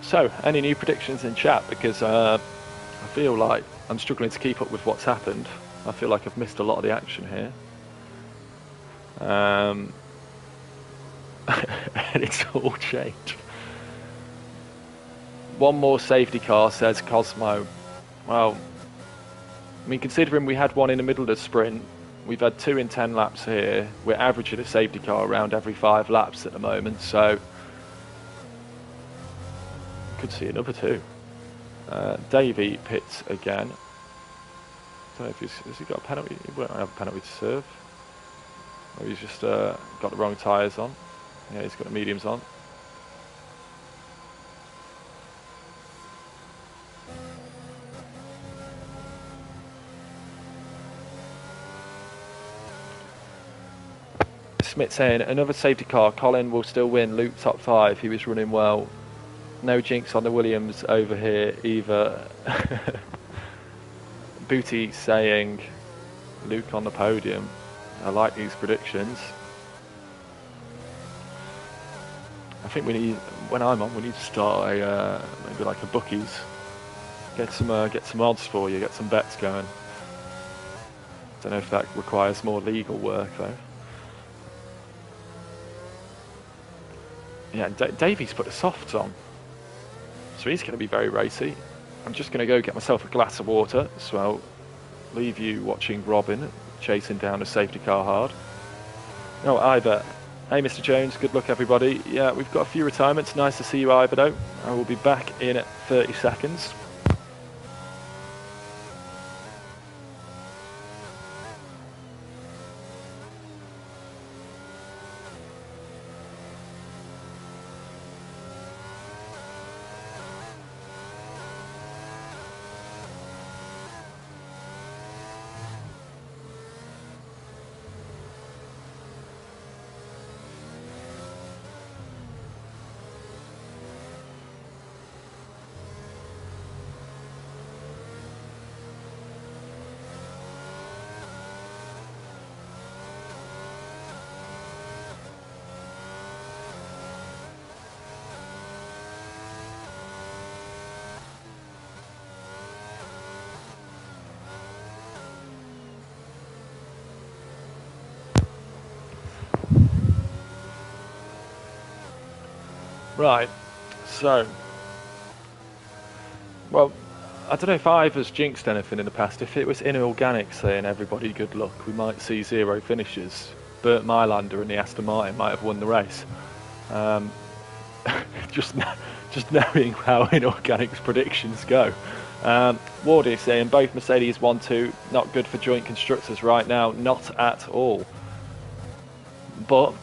So, any new predictions in chat? Because I feel like I'm struggling to keep up with what's happened. I feel like I've missed a lot of the action here. And it's all changed. One more safety car, says Cosmo. Well, I mean, considering we had one in the middle of the sprint, we've had 2 in 10 laps here. We're averaging a safety car around every 5 laps at the moment, so could see another 2. Davey pits again. I don't know if has he got a penalty? He won't have a penalty to serve. Or he's just got the wrong tyres on. Yeah, he's got the mediums on. Smith saying, another safety car. Colin will still win. Luke top 5. He was running well. No jinx on the Williams over here either. Booty saying Luke on the podium. I like these predictions. I think we need, when I'm on, we need to start a maybe like a bookies. Get some odds for you. Get some bets going. Don't know if that requires more legal work though. Yeah, Davey's put the softs on. So he's going to be very racy. I'm just going to go get myself a glass of water, so I'll leave you watching Robin chasing down a safety car hard. No, Ivor. Hey, Mr. Jones. Good luck, everybody. Yeah, we've got a few retirements. Nice to see you, Ivor, though. I will be back in 30 seconds. Right, so, well, I don't know if Ivor's jinxed anything in the past. If it was inorganic saying everybody good luck, we might see 0 finishes. Bert Mylander and the Aston Martin might have won the race. Just knowing how inorganic's predictions go. Wardy saying both Mercedes 1-2, not good for joint constructors right now, not at all. But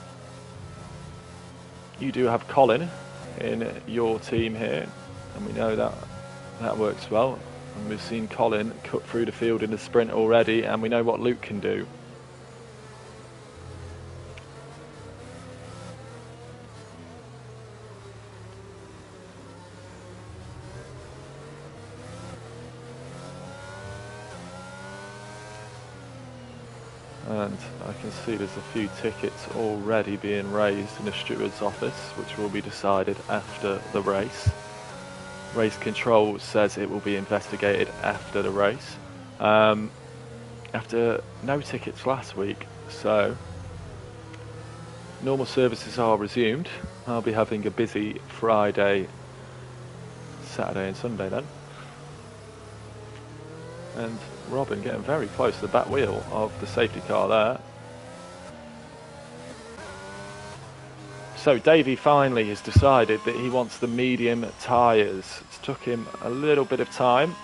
you do have Colin in your team here, and we know that works well. And we've seen Colin cut through the field in the sprint already, and we know what Luke can do. And I can see there's a few tickets already being raised in the steward's office, which will be decided after the race. Race control says it will be investigated after the race. After no tickets last week, so normal services are resumed. I'll be having a busy Friday, Saturday and Sunday then. And Robin getting very close to the back wheel of the safety car there. So Davey finally has decided that he wants the medium tyres. It's took him a little bit of time,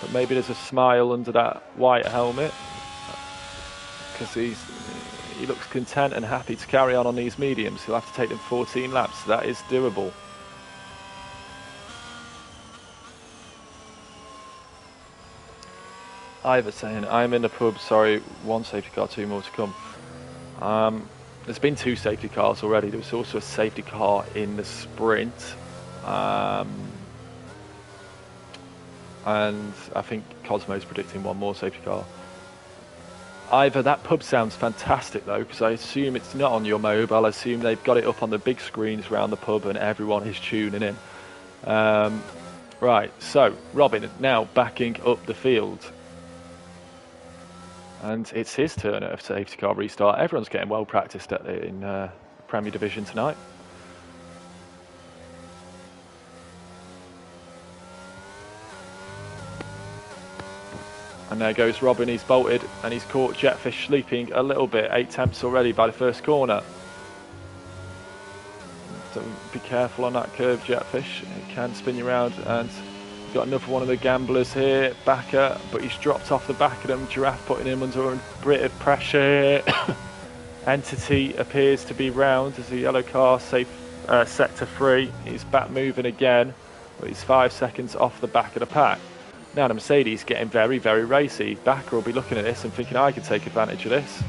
but maybe there's a smile under that white helmet, because he looks content and happy to carry on these mediums. He'll have to take them 14 laps. That is doable. Ivor saying, I'm in the pub, sorry, 1 safety car, 2 more to come. There's been 2 safety cars already. There was also a safety car in the sprint. And I think Cosmo's predicting 1 more safety car. Ivor, that pub sounds fantastic though, because I assume it's not on your mobile. I assume they've got it up on the big screens around the pub and everyone is tuning in. Right, so Robin now backing up the field. And it's his turn at a safety car restart. Everyone's getting well practiced in Premier Division tonight. And there goes Robin, he's bolted and he's caught Jetfish sleeping a little bit. 8 attempts already by the first corner. So be careful on that curve, Jetfish. It can spin you around, and got another one of the gamblers here, Backer, but he's dropped off the back of them. Giraffe putting him under a bit of pressure. Entity appears to be round as the yellow car safe sector 3. He's back moving again, but he's 5 seconds off the back of the pack. Now the Mercedes getting very, very racy. Backer will be looking at this and thinking, I could take advantage of this.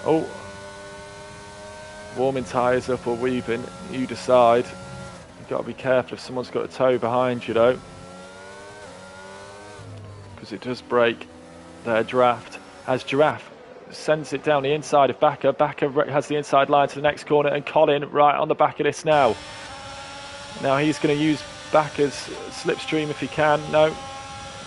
Oh, warming tyres up or weaving, you decide. You've got to be careful if someone's got a toe behind you though, because it does break their draft. As Giraffe sends it down the inside of Backer. Backer has the inside line to the next corner, and Colin right on the back of this now. Now he's going to use Backer's slipstream if he can. No,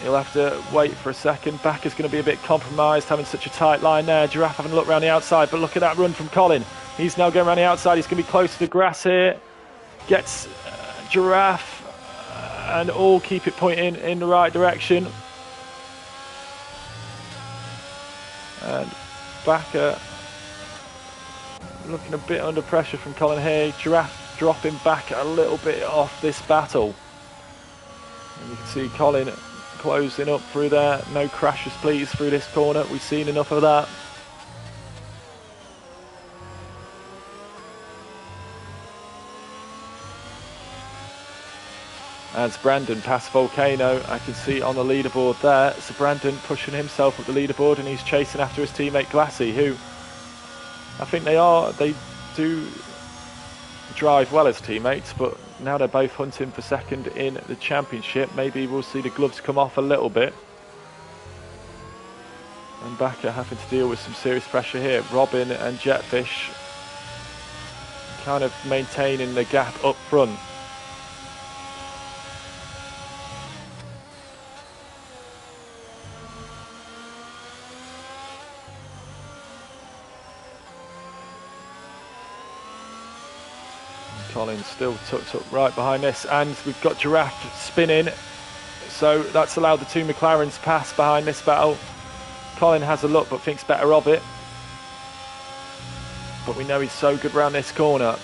he'll have to wait for a second. Backer's going to be a bit compromised having such a tight line there. Giraffe having a look around the outside, but look at that run from Colin. He's now going around the outside. He's going to be close to the grass here. Gets Giraffe, and all keep it pointing in the right direction. And Backer looking a bit under pressure from Colin here. Giraffe dropping back a little bit off this battle. And you can see Colin closing up through there. No crashes please through this corner. We've seen enough of that. As Brandon past Volcano, I can see on the leaderboard there. So Brandon pushing himself up the leaderboard, and he's chasing after his teammate Glassy, who I think they do drive well as teammates, but now they're both hunting for second in the championship. Maybe we'll see the gloves come off a little bit. And Backer having to deal with some serious pressure here. Robin and Jetfish kind of maintaining the gap up front. Colin still tucked up right behind this, and we've got Giraffe spinning, so that's allowed the two McLarens pass behind this battle. Colin has a look but thinks better of it, but we know he's so good round this corner.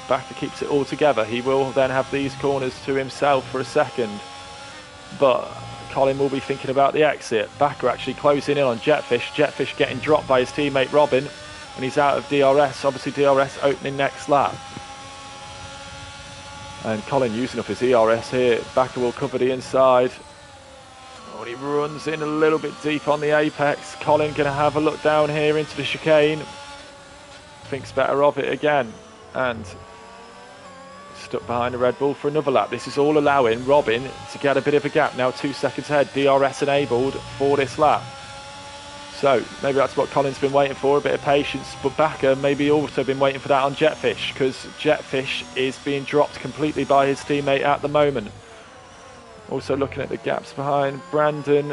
Backer keeps it all together. He will then have these corners to himself for a second, but Colin will be thinking about the exit. Backer actually closing in on Jetfish. Jetfish getting dropped by his teammate Robin, and he's out of DRS. Obviously DRS opening next lap. And Colin using up his ERS here. Backer will cover the inside. Oh, he runs in a little bit deep on the apex. Colin going to have a look down here into the chicane. Thinks better of it again. And stuck behind the Red Bull for another lap. This is all allowing Robin to get a bit of a gap. Now 2 seconds ahead. DRS enabled for this lap. So maybe that's what Colin's been waiting for, a bit of patience. But Backer maybe also been waiting for that on Jetfish, because Jetfish is being dropped completely by his teammate at the moment. Also looking at the gaps behind, Brandon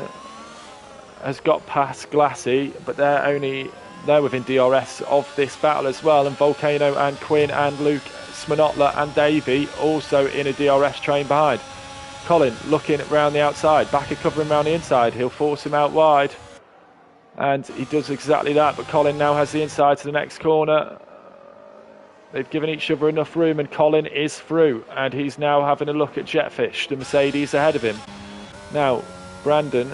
has got past Glassy, but they're within DRS of this battle as well. And Volcano and Quinn and Luke, Smanotla and Davey also in a DRS train behind. Colin looking around the outside, Backer covering around the inside. He'll force him out wide. And he does exactly that, but Colin now has the inside to the next corner. They've given each other enough room, and Colin is through. And he's now having a look at Jetfish, the Mercedes ahead of him. Now, Brandon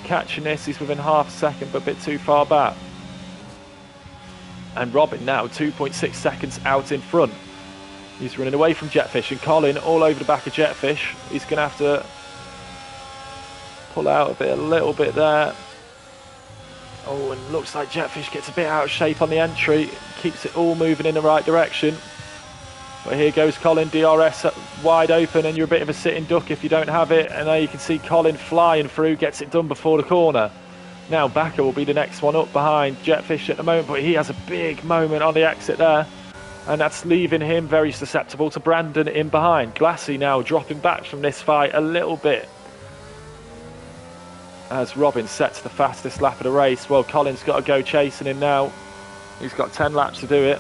catching this. He's within half a second, but a bit too far back. And Robin now 2.6 seconds out in front. He's running away from Jetfish, and Colin all over the back of Jetfish. He's going to have to pull out of it a little bit there. Oh, and looks like Jetfish gets a bit out of shape on the entry. Keeps it all moving in the right direction. But here goes Colin, DRS wide open, and you're a bit of a sitting duck if you don't have it. And there you can see Colin flying through, gets it done before the corner. Now Backer will be the next one up behind Jetfish at the moment, but he has a big moment on the exit there. And that's leaving him very susceptible to Brandon in behind. Glassy now dropping back from this fight a little bit, as Robin sets the fastest lap of the race. Well, Colin's got to go chasing him now. He's got 10 laps to do it.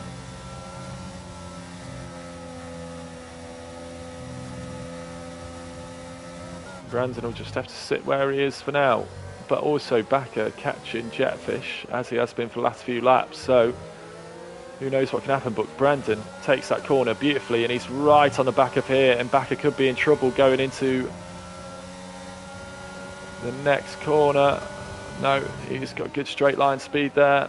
Brandon will just have to sit where he is for now. But also Backer catching Jetfish, as he has been for the last few laps. So who knows what can happen. But Brandon takes that corner beautifully, and he's right on the back of here. And Backer could be in trouble going into the next corner. No, he's got good straight line speed there.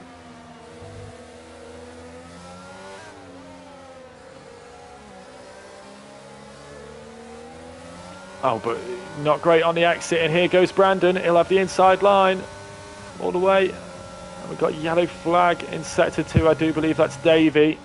Oh, but not great on the exit, and here goes Brandon. He'll have the inside line all the way. And we've got yellow flag in sector 2. I do believe that's Davey.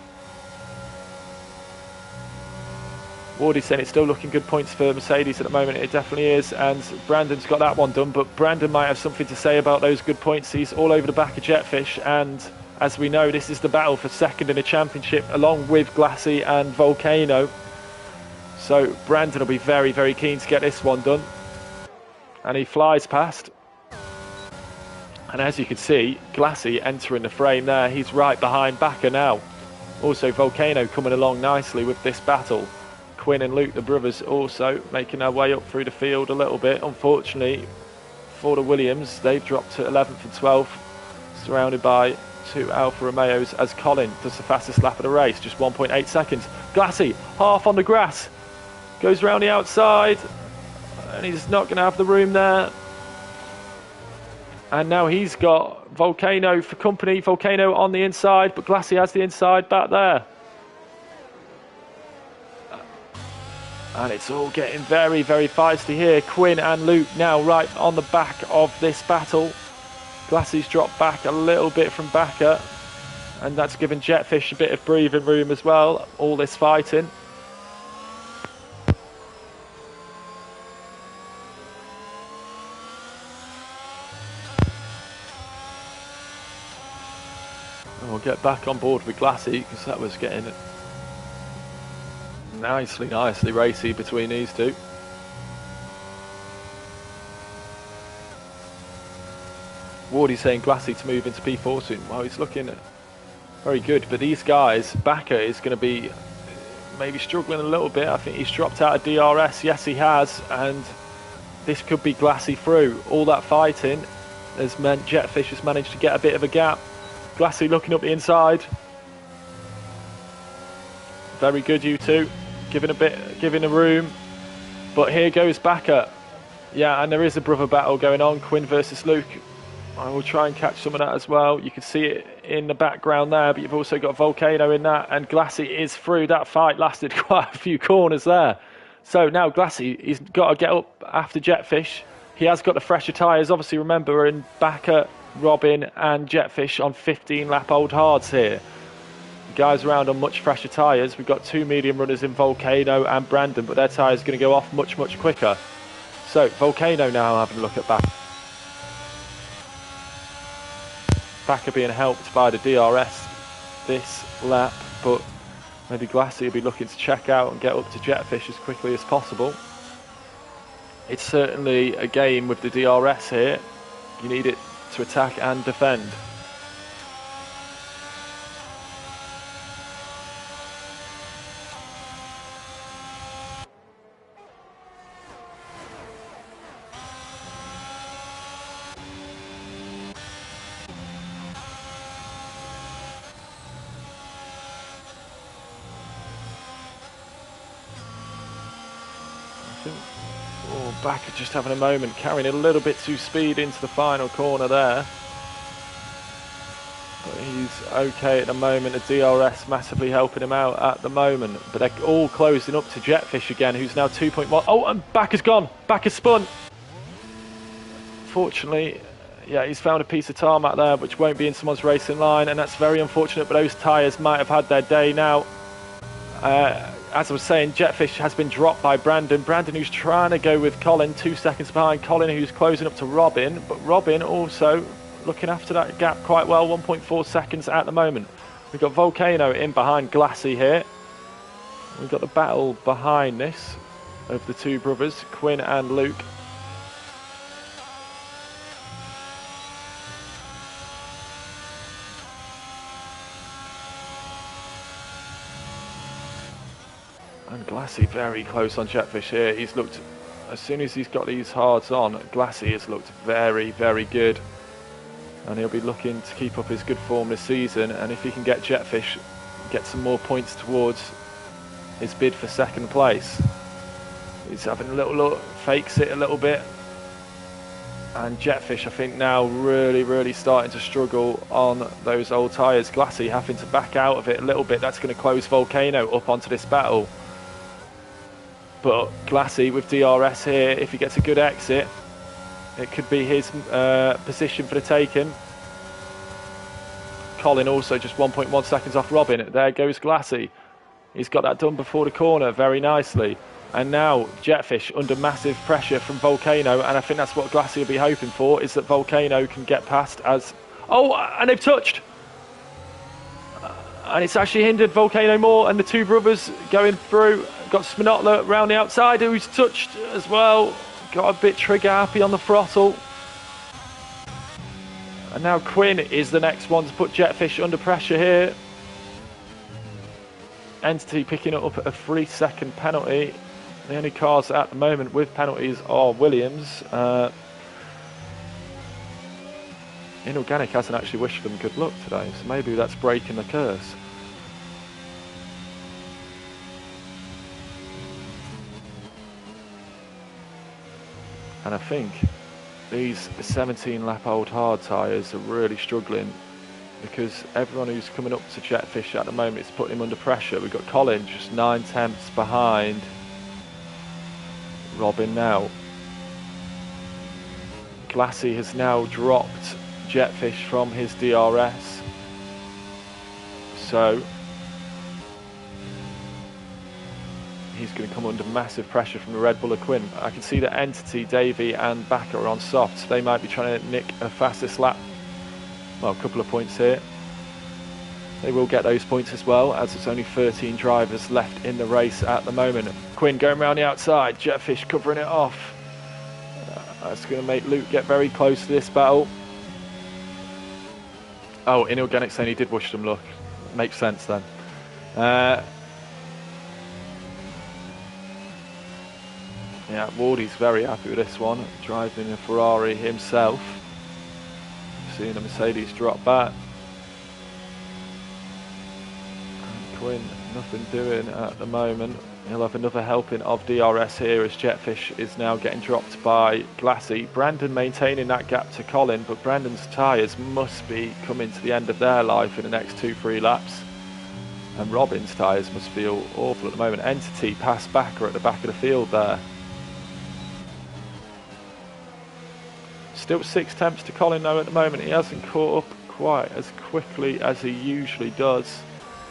Wardy's saying it's still looking good points for Mercedes at the moment. It definitely is, and Brandon's got that one done, but Brandon might have something to say about those good points. He's all over the back of Jetfish, and as we know, this is the battle for second in the championship, along with Glassy and Volcano. So Brandon will be very, very keen to get this one done. And he flies past. And as you can see, Glassy entering the frame there. He's right behind Backer now. Also Volcano coming along nicely with this battle. Quinn and Luke, the brothers, also making their way up through the field a little bit. Unfortunately for the Williams, they've dropped to 11th and 12th, surrounded by two Alfa Romeos, as Colin does the fastest lap of the race, just 1.8 seconds. Glassy, half on the grass, goes around the outside, and he's not going to have the room there. And now he's got Volcano for company. Volcano on the inside, but Glassy has the inside back there. And it's all getting very, very feisty here. Quinn and Luke now right on the back of this battle. Glassy's dropped back a little bit from Backer, and that's given Jetfish a bit of breathing room as well, all this fighting. And we'll get back on board with Glassy, because that was getting nicely racy between these two. Wardy's saying Glassy to move into P4 soon. Well, he's looking very good, but these guys, Backer is going to be maybe struggling a little bit. I think he's dropped out of DRS. Yes, he has. And this could be Glassy through. All that fighting has meant Jetfish has managed to get a bit of a gap. Glassy looking up the inside. Very good, you two. Giving a room. But here goes Backer. Yeah, and there is a brother battle going on. Quinn versus Luke. I will try and catch some of that as well. You can see it in the background there, but you've also got Volcano in that, and Glassy is through. That fight lasted quite a few corners there. So now Glassy, he's got to get up after Jetfish. He has got the fresher tyres, obviously. Remember, in Backer, Robin and Jetfish on 15 lap old hards here. The guys around on much fresher tyres. We've got 2 medium runners in Volcano and Brandon, but their tyres are going to go off much quicker. So Volcano now having a look at Backer. Backer being helped by the DRS this lap, but maybe Glassy will be looking to check out and get up to Jetfish as quickly as possible. It's certainly a game with the DRS here. You need it to attack and defend. Backer just having a moment, carrying a little bit too speed into the final corner there. But he's okay at the moment. The DRS massively helping him out at the moment. But they're all closing up to Jetfish again, who's now 2.1. Oh, and Backer's gone. Backer's spun. Fortunately, yeah, he's found a piece of tarmac there, which won't be in someone's racing line, and that's very unfortunate, but those tyres might have had their day now. As I was saying, Jetfish has been dropped by Brandon. Brandon, who's trying to go with Colin, 2 seconds behind. Colin, who's closing up to Robin. But Robin also looking after that gap quite well, 1.4 seconds at the moment. We've got Volcano in behind Glassy here. We've got the battle behind this of the two brothers, Quinn and Luke. And Glassy very close on Jetfish here. He's looked, as soon as he's got these hards on, Glassy has looked very good. And he'll be looking to keep up his good form this season. And if he can get Jetfish, get some more points towards his bid for second place. He's having a little look, fakes it a little bit. And Jetfish, I think now really starting to struggle on those old tyres. Glassy having to back out of it a little bit. That's going to close Volcano up onto this battle. But Glassy with DRS here, if he gets a good exit, it could be his position for the taking. Colin also just 1.1 seconds off Robin. There goes Glassy. He's got that done before the corner very nicely. And now Jetfish under massive pressure from Volcano, and I think that's what Glassy will be hoping for, is that Volcano can get past as... Oh, and they've touched! And it's actually hindered Volcano more, and the two brothers going through. Got Sminotler around the outside, who's touched as well. Got a bit trigger happy on the throttle. And now Quinn is the next one to put Jetfish under pressure here. Entity picking up a 3-second penalty. The only cars at the moment with penalties are Williams. Inorganic hasn't actually wished them good luck today, so maybe that's breaking the curse. And I think these 17 lap old hard tyres are really struggling, because everyone who's coming up to Jetfish at the moment is putting him under pressure. We've got Colin just 9/10 behind Robin now. Glassy has now dropped Jetfish from his DRS. So he's going to come under massive pressure from the Red Bull of Quinn. I can see that Entity, Davey and Backer are on soft, so they might be trying to nick a fastest lap. Well, a couple of points here. They will get those points as well, as there's only 13 drivers left in the race at the moment. Quinn going around the outside, Jetfish covering it off. That's going to make Luke get very close to this battle. Oh, Inorganic saying he did wish them luck. Makes sense then. Yeah, Wardy's very happy with this one, driving a Ferrari himself. Seeing a Mercedes drop back. And Quinn, nothing doing at the moment. He'll have another helping of DRS here as Jetfish is now getting dropped by Glassy. Brandon maintaining that gap to Colin, but Brandon's tyres must be coming to the end of their life in the next 2-3 laps. And Robin's tyres must feel awful at the moment. Entity pass back or at the back of the field there. Still 6 tenths to Colin though at the moment. He hasn't caught up quite as quickly as he usually does.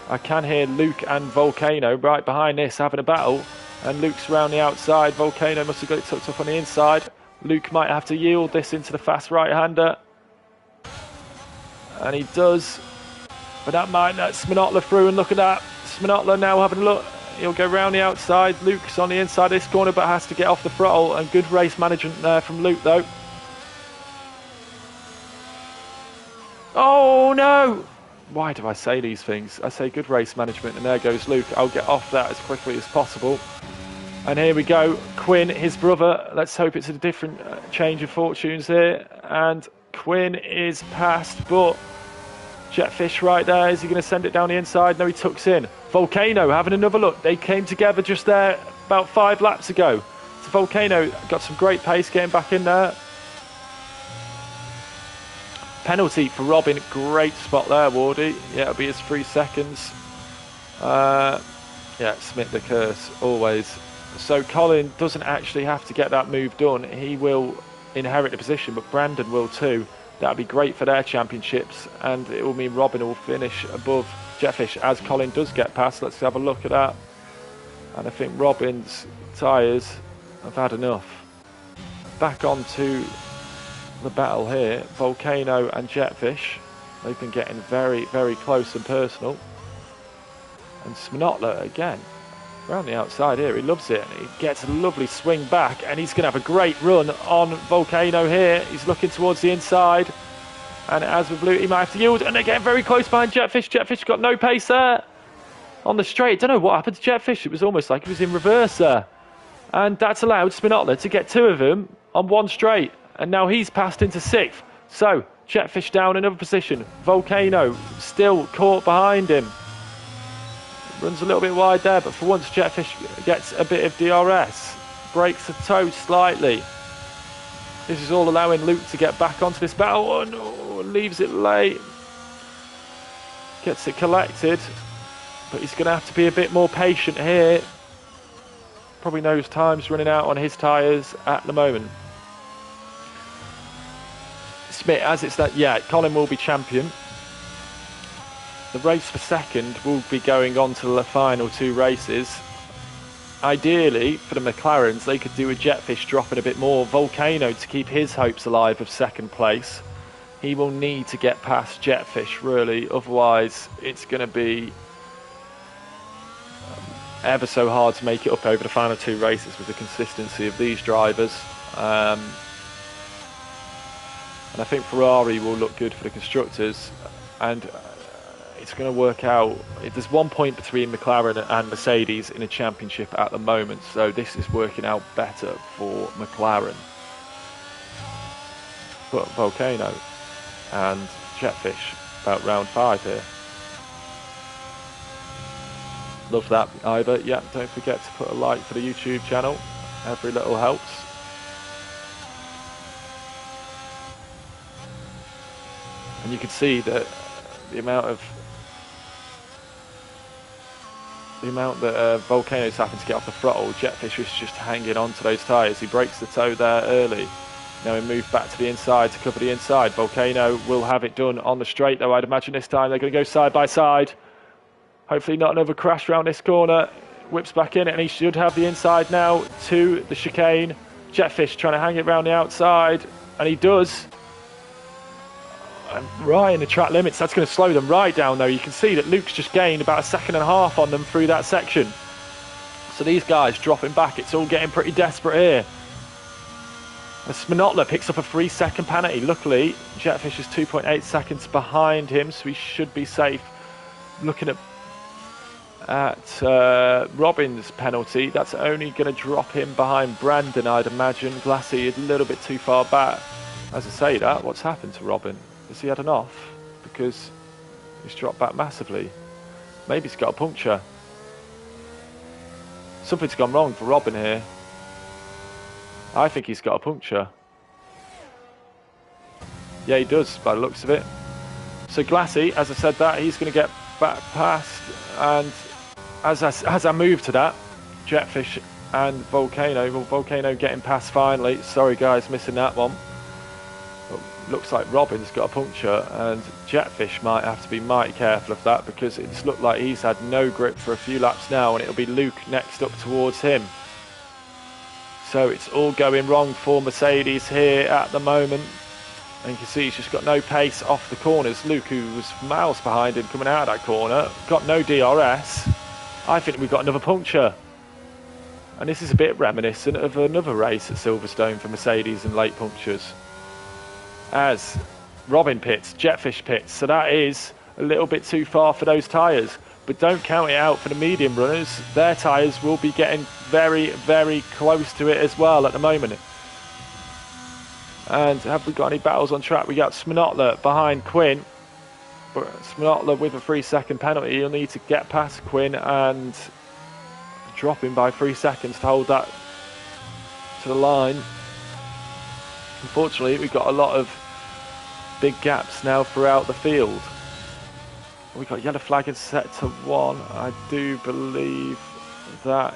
I can hear Luke and Volcano right behind this having a battle. And Luke's around the outside. Volcano must have got it tucked up on the inside. Luke might have to yield this into the fast right-hander. And he does. But that might let Sminotla through, and look at that. Sminotla now having a look. He'll go round the outside. Luke's on the inside of this corner but has to get off the throttle. And good race management there from Luke though. Oh no! Why do I say these things? I say good race management, and there goes Luke. I'll get off that as quickly as possible. And here we go. Quinn, his brother. Let's hope it's a different change of fortunes here. And Quinn is past, but Jetfish right there. Is he going to send it down the inside? No, he tucks in. Volcano having another look. They came together just there about 5 laps ago. So Volcano got some great pace getting back in there. Penalty for Robin. Great spot there, Wardy. Yeah, it'll be his 3 seconds. Yeah, Smith the curse, always. So Colin doesn't actually have to get that move done. He will inherit the position, but Brandon will too. That'll be great for their championships, and it will mean Robin will finish above Jetfish as Colin does get past. Let's have a look at that. And I think Robin's tyres have had enough. Back onto the battle here. Volcano and Jetfish. They've been getting very, very close and personal. And Sminotla again. Around the outside here, he loves it. He gets a lovely swing back, and he's going to have a great run on Volcano here. He's looking towards the inside, and as with Luke, he might have to yield, and they're getting very close behind Jetfish. Jetfish got no pace there on the straight. Don't know what happened to Jetfish. It was almost like he was in reverse there, and that's allowed Sminotla to get 2 of them on 1 straight, and now he's passed into 6th. So Jetfish down another position. Volcano still caught behind him. Runs a little bit wide there, but for once Jetfish gets a bit of DRS. Breaks the toe slightly. This is all allowing Luke to get back onto this battle. Oh no, leaves it late. Gets it collected, but he's going to have to be a bit more patient here. Probably knows time's running out on his tyres at the moment. Smith, as it's that, yeah, Colin will be champion. The race for second will be going on to the final 2 races. Ideally, for the McLarens, they could do a Jetfish dropping a bit more. Volcano to keep his hopes alive of 2nd place. He will need to get past Jetfish, really. Otherwise, it's going to be ever so hard to make it up over the final 2 races with the consistency of these drivers. And I think Ferrari will look good for the constructors. And it's going to work out. There's 1 point between McLaren and Mercedes in a championship at the moment, so this is working out better for McLaren. But Volcano and Jetfish about round 5 here. Love that, Ivor. Yeah, don't forget to put a like for the YouTube channel. Every little helps. And you can see that the amount that Volcano's having to get off the throttle, Jetfish was just hanging on to those tyres. He breaks the toe there early. Now he moved back to the inside to cover the inside. Volcano will have it done on the straight though. I'd imagine this time they're going to go side by side. Hopefully not another crash around this corner. Whips back in, and he should have the inside now to the chicane. Jetfish trying to hang it around the outside, and he does. And right in the track limits, that's going to slow them right down though. You can see that Luke's just gained about 1.5 seconds on them through that section. So these guys dropping back, it's all getting pretty desperate here. And Sminotla picks up a 3-second penalty. Luckily, Jetfish is 2.8 seconds behind him, so he should be safe. Looking at at Robin's penalty. That's only going to drop him behind Brandon, I'd imagine. Glassy is a little bit too far back. As I say that, what's happened to Robin? Has he had an off? Because he's dropped back massively. Maybe he's got a puncture. Something's gone wrong for Robin here. I think he's got a puncture. Yeah, he does, by the looks of it. So Glassy, as I said that, he's going to get back past. And as I move to that, Jetfish and Volcano. Well, Volcano getting past finally. Sorry, guys, missing that one. But looks like Robin's got a puncture. And Jetfish might have to be mighty careful of that, because it's looked like he's had no grip for a few laps now. And it'll be Luke next up towards him. So it's all going wrong for Mercedes here at the moment. And you can see he's just got no pace off the corners. Luke, who was miles behind him coming out of that corner, got no DRS. I think we've got another puncture. And this is a bit reminiscent of another race at Silverstone for Mercedes and late punctures. As Robin pits, Jetfish pits. So that is a little bit too far for those tyres. But don't count it out for the medium runners. Their tyres will be getting very, very close to it as well at the moment. And have we got any battles on track? We got Sminotler behind Quinn. But Sminotler with a 3-second penalty. He'll need to get past Quinn and drop him by 3 seconds to hold that to the line. Unfortunately, we've got a lot of big gaps now throughout the field. We've got yellow flag set to 1. I do believe that...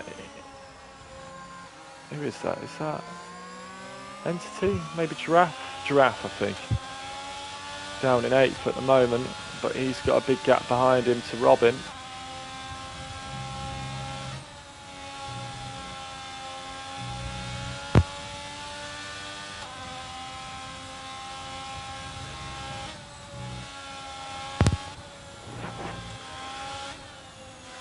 Who is that? Is that Entity? Maybe Giraffe? Giraffe, I think. Down in 8th at the moment, but he's got a big gap behind him to Robin.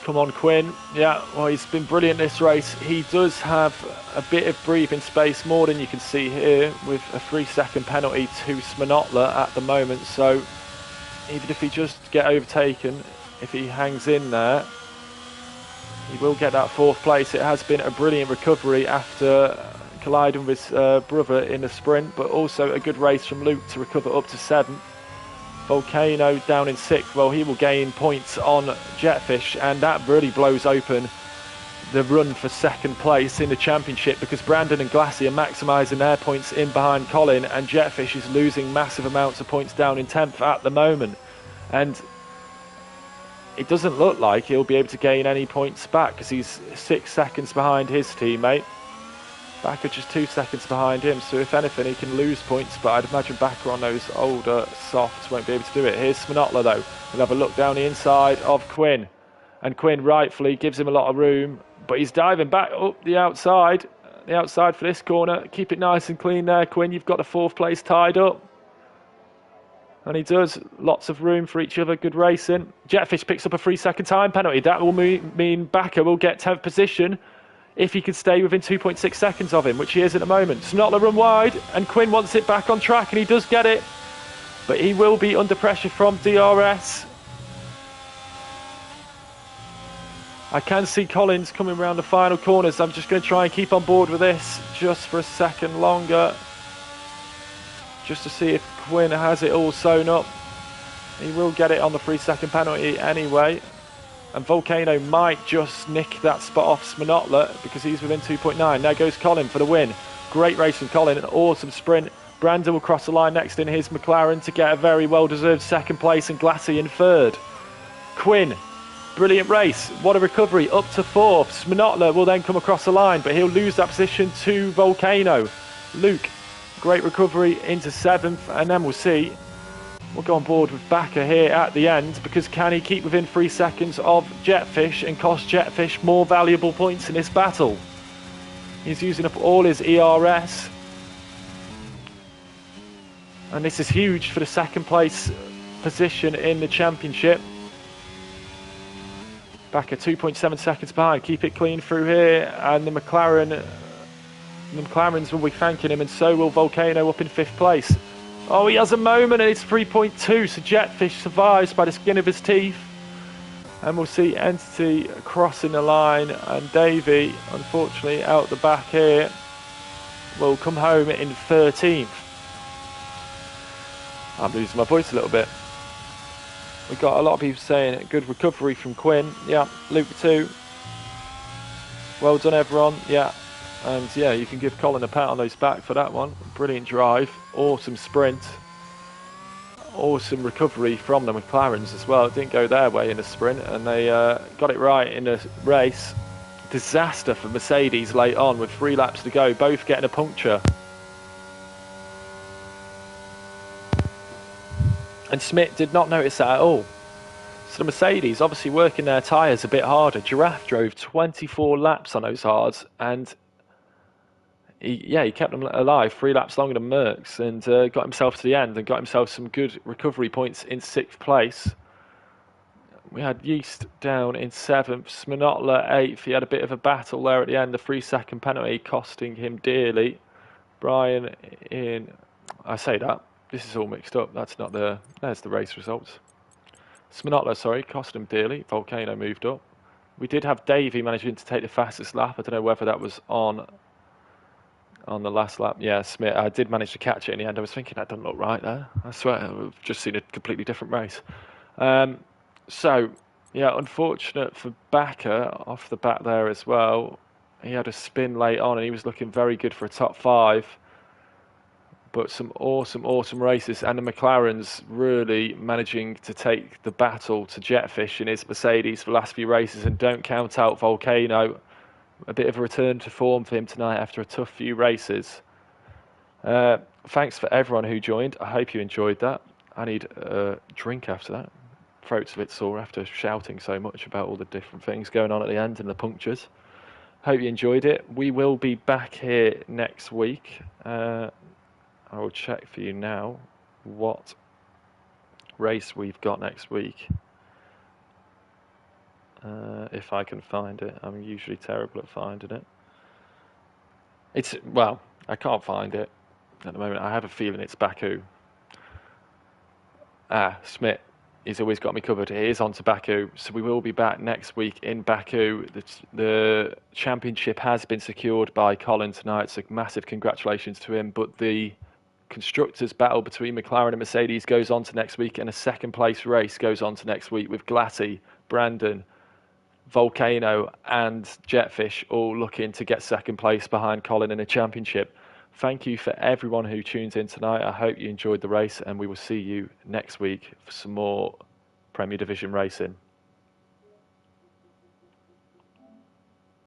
Come on, Quinn. Yeah, well, he's been brilliant this race. He does have a bit of breathing space, more than you can see here, with a 3-second penalty to Sminotler at the moment. So even if he just get overtaken, if he hangs in there, he will get that 4th place. It has been a brilliant recovery after colliding with his brother in the sprint, but also a good race from Luke to recover up to 7th. Volcano down in 6th. Well, he will gain points on Jetfish, and that really blows open the run for 2nd place in the championship, because Brandon and Glassy are maximising their points in behind Colin, and Jetfish is losing massive amounts of points down in 10th at the moment. And it doesn't look like he'll be able to gain any points back, because he's 6 seconds behind his teammate. Backer just 2 seconds behind him, so if anything he can lose points, but I'd imagine Backer on those older softs won't be able to do it. Here's Sminotler though. We'll have a look down the inside of Quinn, and Quinn rightfully gives him a lot of room, but he's diving back up the outside for this corner. Keep it nice and clean there, Quinn. You've got the 4th place tied up. And he does. Lots of room for each other. Good racing. Jetfish picks up a 3-second time penalty. That will mean Backer will get 10th position if he could stay within 2.6 seconds of him, which he is at the moment. Sminotler run wide, and Quinn wants it back on track, and he does get it. But he will be under pressure from DRS. I can see Collins coming around the final corners. I'm just going to try and keep on board with this just for a second longer, just to see if Quinn has it all sewn up. He will get it on the 3-second penalty anyway. And Volcano might just nick that spot off Sminotler, because he's within 2.9. There goes Colin for the win. Great race from Colin, an awesome sprint. Brandon will cross the line next in his McLaren to get a very well-deserved 2nd place, and Glassy in 3rd. Quinn, brilliant race. What a recovery, up to 4th. Sminotler will then come across the line, but he'll lose that position to Volcano. Luke, great recovery into 7th, and then we'll see. We'll go on board with Backer here at the end, because can he keep within 3 seconds of Jetfish and cost Jetfish more valuable points in this battle? He's using up all his ERS. And this is huge for the 2nd place position in the championship. Backer 2.7 seconds behind. Keep it clean through here, and the McLarens will be thanking him, and so will Volcano up in 5th place. Oh, he has a moment, and it's 3.2, so Jetfish survives by the skin of his teeth. And we'll see Entity crossing the line, and Davey, unfortunately, out the back here, will come home in 13th. I'm losing my voice a little bit. We've got a lot of people saying good recovery from Quinn. Yeah, Luke 2. Well done, everyone. Yeah. And yeah, you can give Colin a pat on his back for that one. Brilliant drive. Awesome sprint. Awesome recovery from the McLarens as well. It didn't go their way in the sprint, and they got it right in the race. Disaster for Mercedes late on with 3 laps to go, both getting a puncture. And Smith did not notice that at all. So the Mercedes obviously working their tyres a bit harder. Giraffe drove 24 laps on those hards, and he kept them alive 3 laps longer than Merckx, and got himself to the end and got himself some good recovery points in 6th place. We had Yeast down in 7th, Sminotla 8th. He had a bit of a battle there at the end. The 3-second penalty costing him dearly. Brian in... I say that. This is all mixed up. That's not the... There's the race results. Sminotla, sorry, cost him dearly. Volcano moved up. We did have Davey managing to take the fastest lap. I don't know whether that was on the last lap. Yeah, Smith. I did manage to catch it in the end. I was thinking that doesn't look right there. I swear, I've just seen a completely different race. So, yeah, unfortunate for Bakker off the back there as well. He had a spin late on and he was looking very good for a top 5. But some awesome races. And the McLarens really managing to take the battle to Jetfish in his Mercedes for the last few races. And don't count out Volcano. A bit of a return to form for him tonight after a tough few races. Thanks for everyone who joined. I hope you enjoyed that. I need a drink after that. Throat's a bit sore after shouting so much about all the different things going on at the end and the punctures. Hope you enjoyed it. We will be back here next week. I will check for you now what race we've got next week. If I can find it. I'm usually terrible at finding it. Well, I can't find it at the moment. I have a feeling it's Baku. Smith. He's always got me covered. He is on to Baku, so we will be back next week in Baku. The championship has been secured by Colin tonight, so massive congratulations to him. But the constructors' battle between McLaren and Mercedes goes on to next week, and a second place race goes on to next week with Glatty, Brandon, Volcano and Jetfish all looking to get second place behind Colin in the championship. Thank you for everyone who tunes in tonight. I hope you enjoyed the race, and we will see you next week for some more Premier Division racing.